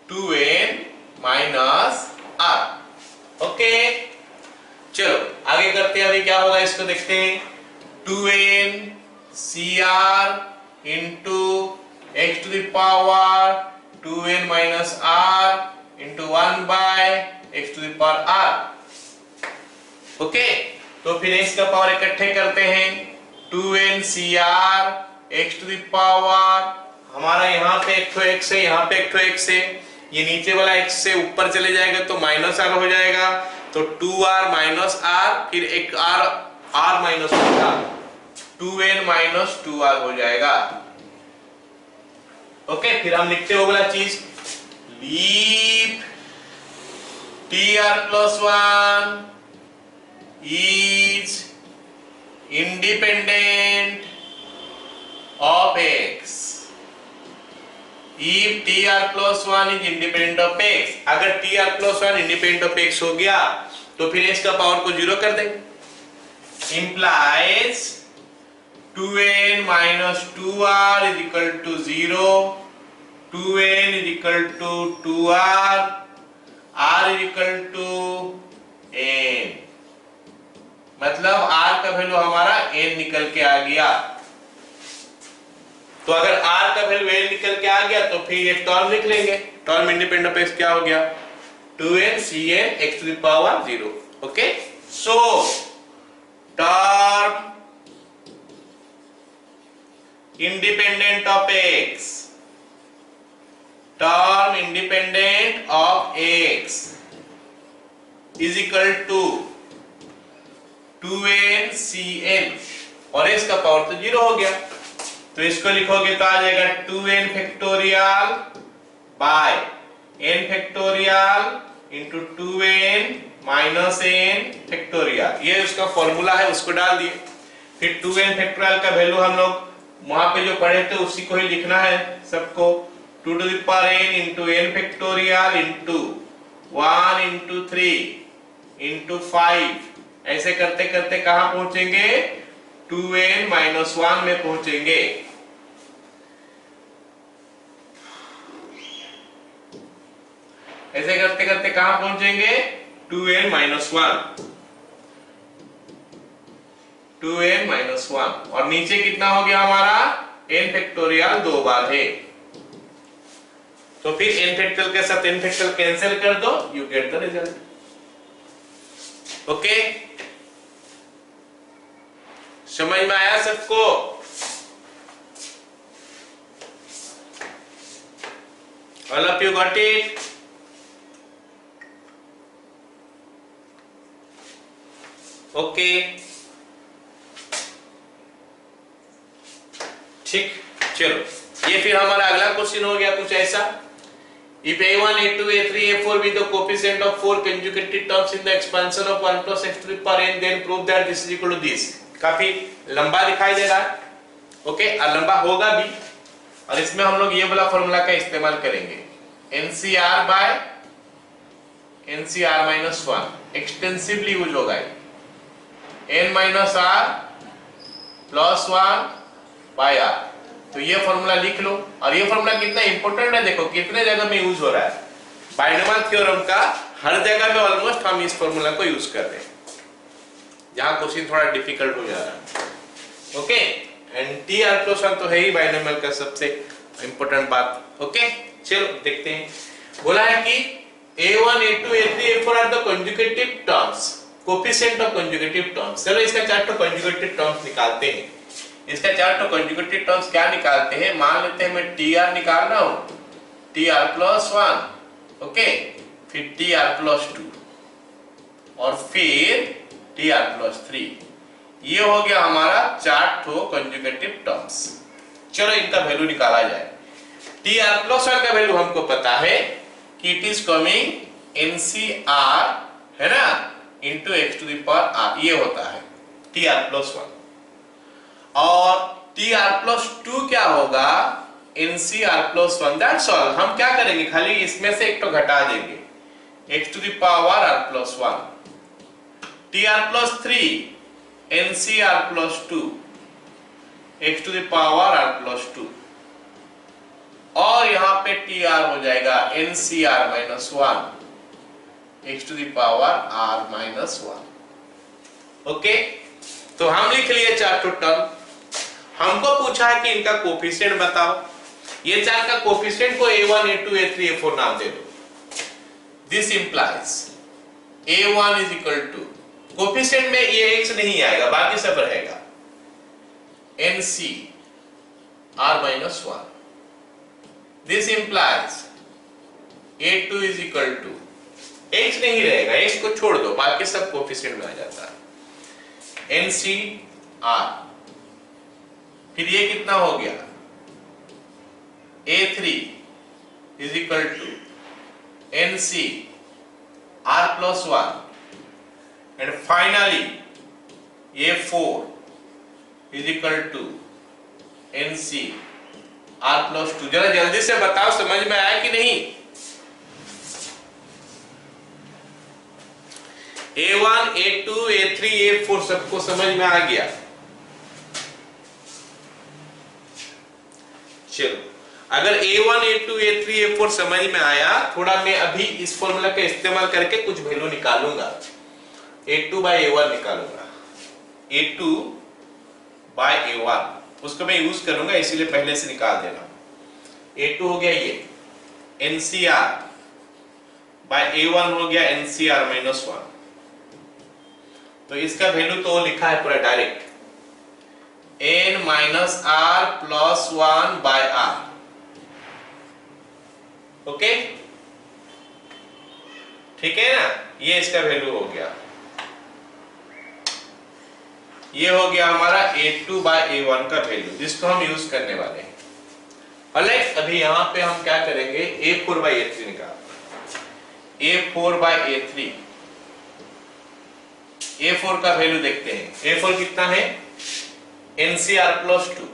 2n minus r। Okay, चलो आगे करते हैं। अभी क्या होगा इसको देखते हैं। 2n cr into x to the power 2n minus r into 1 by x to the power r। Okay, तो फिर x का पावर इकट्ठे करते हैं। 2n cr x to the power, हमारा यहाँ पे एक ठो x है, यहाँ पे एक ठो x है, ये नीचे वाला x से ऊपर चले जाएगा तो माइनस r हो जाएगा, तो 2r माइनस r, फिर एक r माइनस होगा, 2n माइनस 2r हो जाएगा। ओके, फिर हम लिखते हो वाला चीज, leap tr plus 1 is independent of x। if tr plus 1 is independent of x, अगर tr plus 1 independent of x हो गया तो फिर x का पावर को जीरो कर देंगे, implies 2n minus 2r is equal to 0, 2n is equal to 2r, r is equal to n, मतलब r का वैल्यू हमारा n निकल के आ गया। तो अगर r का वैल्यू n निकल के आ गया तो फिर ये टर्म लिख लेंगे, टर्म इंडिपेंडेंट ऑफ x क्या हो गया, 2n cn x to the power 0। Okay, so term independent of x, term independent of x is equal to 2n cn, और x का पावर तो 0 हो गया, तो इसको लिखोगे तो आ जाएगा 2n factorial by n factorial into 2n minus n factorial, ये उसका फॉर्मूला है, उसको डाल दिए। फिर 2n फैक्टोरियल का वैल्यू हम लोग वहां पे जो पढ़े थे उसी को ही लिखना है सबको, 2 to the power n into n factorial into 1 into 3 into 5, ऐसे करते करते कहां पहुंचेंगे, 2n माइनस 1 में पहुंचेंगे। ऐसे करते करते कहां पहुंचेंगे, 2n माइनस 1, 2n माइनस 1, और नीचे कितना हो गया हमारा, n फैक्टोरियल 2 बार है, तो फिर n फैक्टोरियल के साथ n फैक्टोरियल कैंसिल कर दो, you get the result. Okay, समझ में आया सबको? All of you got it? Okay, ठीक, चलो ये फिर हमारा अगला क्वेश्चन हो गया कुछ ऐसा, if a1 a2 a3 a4 be the coefficient of 4 conjugative terms in the expansion of 1 plus x to the power n, then prove that this is equal to this। काफी लंबा दिखाई दे रहा है, ओके, और लंबा होगा भी, और इसमें हम लोग ये वाला फॉर्मूला का इस्तेमाल करेंगे, NCR by NCR minus 1 extensively use होगा, n minus r plus 1 by r, तो ये फॉर्मूला लिख लो। और ये फॉर्मूला कितना इंपॉर्टेंट है, देखो कितने जगह में यूज हो रहा है, बाइनोमियल थ्योरम का हर जगह में ऑलमोस्ट हम इस फॉर्मूला को यूज कर रहे हैं, जहां क्वेश्चन थोड़ा डिफिकल्ट हो जा रहा है। ओके, एंड tr प्लस 1 तो है ही बाइनोमियल का सबसे इंपॉर्टेंट बात। ओके, चलो देखते हैं, बोला है कि a1 a2 a3 a4 are the conjugative terms, coefficient of conjugative terms. चलो इसका चार्ट तो कंजुगेटिव टर्म्स निकालते हैं, इसका चार्ट तो कंजुगेटिव टर्म्स क्या निकालते हैं, मान लेते हैं मैं tr निकाल रहा हूं, tr प्लस 1, ओके, फिर tr प्लस 2 और फिर tr प्लस 3, ये हो गया हमारा चार ठो कंजुगेटिव टर्म्स। चलो इनका वैल्यू निकाला जाए। tr प्लस 1 का वैल्यू हमको पता है कि इट इज कमिंग NCR है ना into x to the power r, ये होता है tr प्लस 1, और tr प्लस 2 क्या होगा, NCR प्लस 1, दैट्स ऑल। हम क्या करेंगे, खाली इसमें से एक तो घटा देंगे, x to the power r plus 1, tr plus 3 NCR plus 2, x to the power r plus 2, और यहां पे tr हो जाएगा NCR minus 1, x to the power r minus 1। Okay, तो हम लिख लिए चार टर्म। हमको पूछा है कि इनका कोएफिशिएंट बताओ, ये चार का कोएफिशिएंट को a1 a2 a3 a4 नाम दे दो। This implies a1 is equal to, coefficient में ये x नहीं आएगा, बाकी सब रहेगा, NC r minus 1। This implies A2 is equal to, x नहीं रहेगा, x को छोड़ दो, बाकी सब कोफिशिएंट में आ जाता है, NCR। फिर ये कितना हो गया, A3 is equal to NCR plus 1 and finally A4 is equal to NCR plus 2। जरा जल्दी से बताओ, समझ में आया कि नहीं? A1, A2, A3, A4 सबको समझ में आ गया? चलो, अगर A1, A2, A3, A4 समझ में आया, थोड़ा मैं अभी इस फॉर्मूला का इस्तेमाल करके कुछ वैल्यू निकालूंगा। A2 by A1 निकालूंगा, A2 by A1 उसको मैं यूज करूंगा, इसीलिए पहले से निकाल देना। A2 हो गया ये NCR by A1 हो गया NCR minus 1। तो इसका वैल्यू तो लिखा है पूरा direct, n minus r plus 1 by r। Okay, ठीक है ना? ये इसका वैल्यू हो गया, ये हो गया हमारा A2 by A1 का वैल्यू, जिसको हम यूज करने वाले हैं। ऑलराइट, अभी यहां पे हम क्या करेंगे, A4 by A3 निकाल, A4 by A3, A4 का वैल्यू देखते हैं। A4 कितना है, NCR plus 2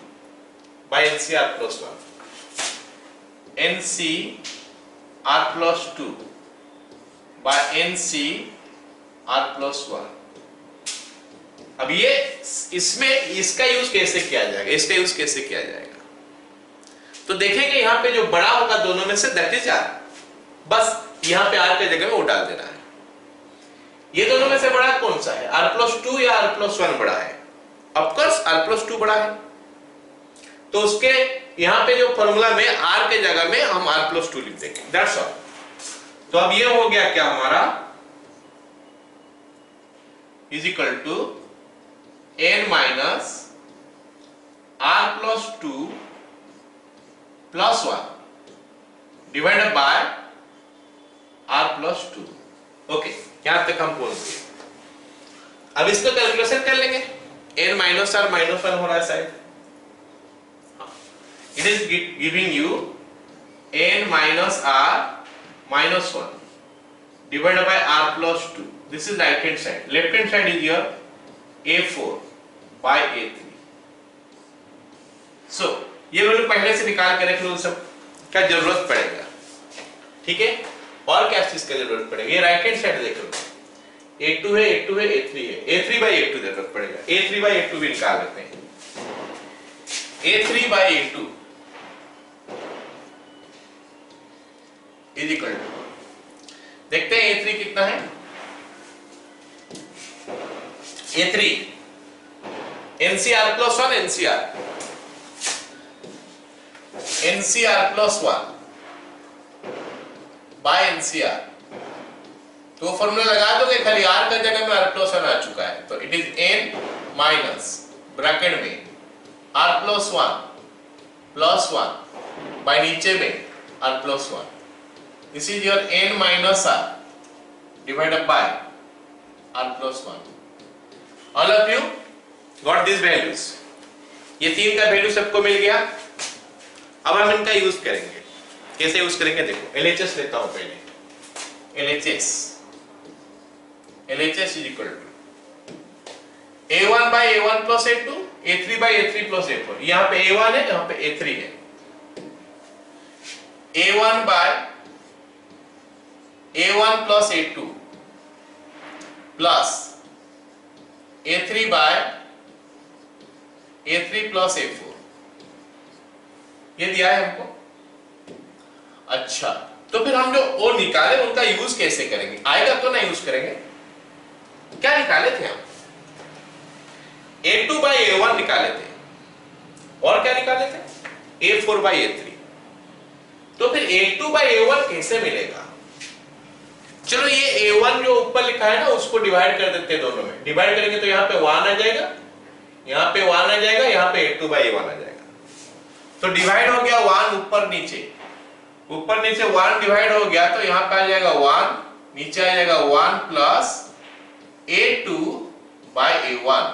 by NCR plus 1, NCR plus 2 by NCR plus 1। अब ये इसमें इसका यूज कैसे किया जाएगा, इसका यूज कैसे किया जाएगा? तो देखेंगे यहाँ पे जो बड़ा होगा दोनों में से दैट इज R, बस यहाँ पे R के जगह में वो डाल देना है। ये दोनों में से बड़ा कौन सा है, R plus 2 या R plus 1 बड़ा है? ऑफ कोर्स R plus 2 बड़ा है, तो उसके यहाँ पे जो फॉर्मूला में R के जगह में हम R plus 2 लिख देंगे, दैट्स ऑल। तो अब ये हो गया क्या हमारा, is equal to n minus R plus 2 plus 1 divided by R plus 2। Okay, यहां तक हम पहुंच गए। अब इसको कैलकुलेशन कर लेंगे, n minus R minus 1 हो रहा है शायद, it is giving you n minus R minus 1 divided by R plus 2, this is right hand side, left hand side is your A4 by A3। so ये value पहले से निकाल के रख लो, सब क्या जरूरत पड़ेगा, ठीक है? और क्या चीज की जरूरत पड़ेगी, ये राइट हैंड साइड देख लो, A2 है, A2 है, A3 है, A3 by A2 जरूरत पड़ेगा, A3 by A2 भी निकाल लेते हैं। A3 by A2 is equal to, देखते हैं A3 कितना है, A3 NCR plus 1 NCR plus 1 by NCR, तो फॉर्मूला लगा दोगे, खाली R का जगह में R plus 1 आ चुका है, तो it is n minus bracket में R plus 1 plus 1 by नीचे में R plus 1, this is your n minus R divided by R plus 1। all of you got these values? ये तीन का वैल्यू सबको मिल गया। अब हम इनका यूज करेंगे, कैसे यूज करेंगे देखो, LHS लेता हूं पहले, LHS is equal to A1 by A1 plus A2, A3 by A3 plus A4। यहाँ पे A1 है, यहाँ पे A3 है, A1 by A1 plus A2 plus A3 by A3 plus A4, ये दिया है हमको। अच्छा, तो फिर हम जो ओ निकाले उनका यूज कैसे करेंगे, आएगा तो ना यूज करेंगे। क्या निकाले थे हम, A2 by A1 निकाले थे, और क्या निकाले थे, A4 by A3। तो फिर A2 by A1 कैसे मिलेगा? चलो ये A1 जो ऊपर लिखा है ना, उसको डिवाइड कर देते हैं दोनों में, डिवाइड करेंगे तो यहाँ पे 1 आ जाएगा, यहाँ पे 1 आ जाएगा, यहाँ पे A2 by A1 आ जाएगा। तो डिवाइड हो गया 1 ऊपर नीचे, ऊपर नीचे 1 डिवाइड हो गया तो यहाँ पे आ जाएगा 1, नीचे आ जाएगा 1 प्लस a2 बाय a1।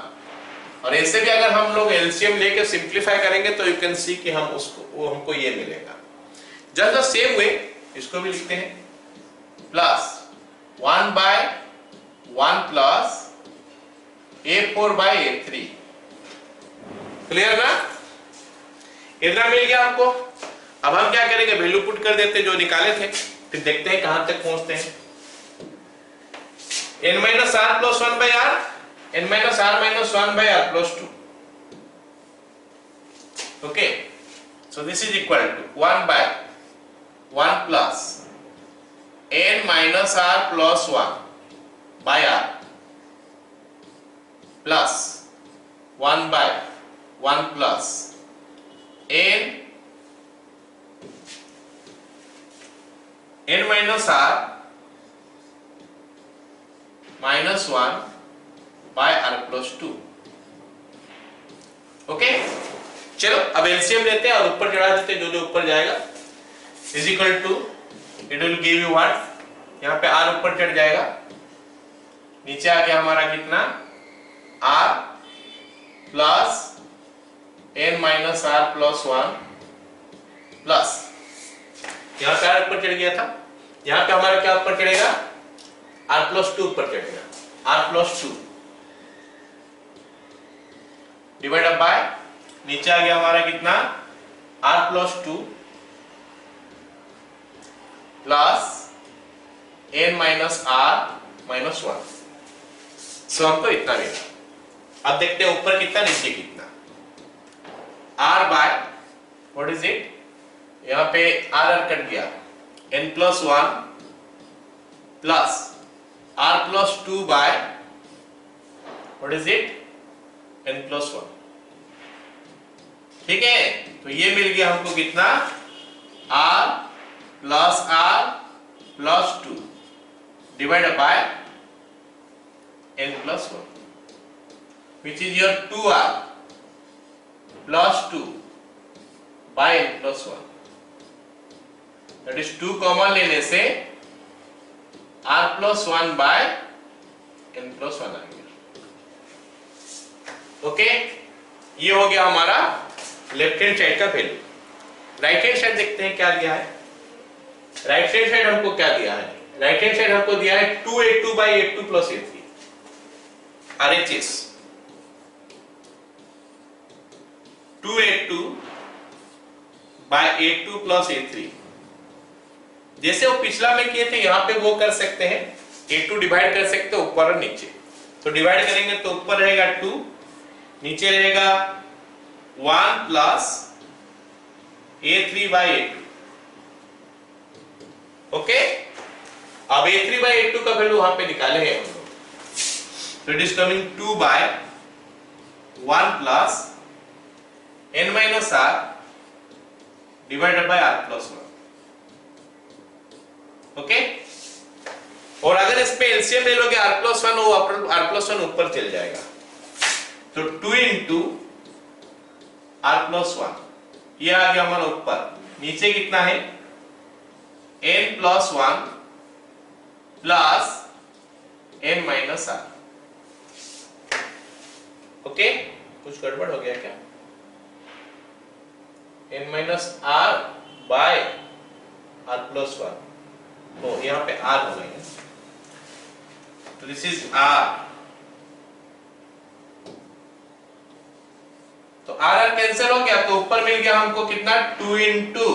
और ऐसे भी अगर हम लोग एलसीएम लेके सिंप्लीफाई करेंगे तो यू कैन सी कि हमको ये मिलेगा। जस्ट द सेम वे इसको भी लिखते हैं, plus 1 by 1 plus a4 by a3। Clear ना? इतना मिल गया आपको। अब हम क्या करेंगे, वैल्यू पुट कर देते हैं जो निकाले थे, फिर देखते हैं कहां तक पहुंचते हैं। n minus R plus 1 by R, n minus R minus 1 by R plus 2। Okay, so this is equal to 1 by 1 plus n minus R plus 1 by R plus 1 by 1 plus n minus R minus 1 by R plus 2। Okay, चलो अब LCM लेते हैं और ऊपर चढ़ा देते हैं, जो ऊपर जाएगा is equal to, it will give you what, यहाँ पे r ऊपर चढ़ जाएगा, नीचे आ गया हमारा कितना r plus n minus R plus 1 plus, यहाँ पे r ऊपर चढ़ गया था, यहाँ पे हमारा क्या ऊपर चढ़ेगा, r प्लस 2 ऊपर चढ़ेगा, r प्लस 2 डिवाइड बाय, नीचे आ गया हमारा कितना r plus 2 plus n minus R minus 1। So हमको इतना मिला। अब देखते हैं ऊपर कितना नीचे कितना, r by what is it, यहाँ पे r कट गया, n plus 1 plus r plus 2 by what is it, n plus 1। ठीक है, तो ये मिल गया हमको कितना, r plus 2 divide by n plus 1 which is your 2r plus 2 by n plus 1। That is 2 common लेने से r plus 1 by n plus 1 आ गया। ओके, ये हो गया हमारा लेफ्ट हैंड साइड का वैल्यू। राइट हैंड साइड देखते हैं क्या दिया है। राइट हैंड साइड हमको क्या दिया है, राइट हैंड साइड हमको दिया है 2a2 by a2 plus a3 RHS, 2a2 by a2 plus a3। जैसे वो पिछला में किए थे यहां पे वो कर सकते हैं, a2 डिवाइड कर सकते हैं ऊपर और नीचे। तो डिवाइड करेंगे तो ऊपर रहेगा 2, नीचे रहेगा 1 plus a3 bye a2। Okay, अब a3 बाय a2 का वैल्यू वहां पे निकाले हैं हम लोग, तो it is coming 2 by 1 plus n minus r divided by r plus 1। Okay, और अगर इस पे एलसीएम ले लोगे r प्लस 1, वो r प्लस 1 ऊपर चल जाएगा, तो 2 इंटू r प्लस 1, ये आ गया हमारा ऊपर, नीचे कितना है n plus 1 plus n minus r। Okay, कुछ गड़बड़ हो गया क्या, n minus r by r plus 1, तो यहाँ पे r हो गया, तो दिस इज r, तो r कैंसिल हो गया, तो ऊपर मिल गया हमको कितना 2 इंटू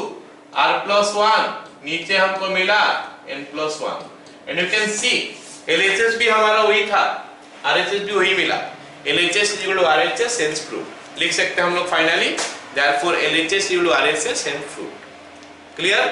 r प्लस 1, नीचे हमको मिला n plus 1। And you can C LHS भी हमारा वही था, RHS भी वही मिला, LHS equal to RHS hence prove लिख सकते हैं हम लोग finally, therefore LHS equal to RHS hence prove. Clear?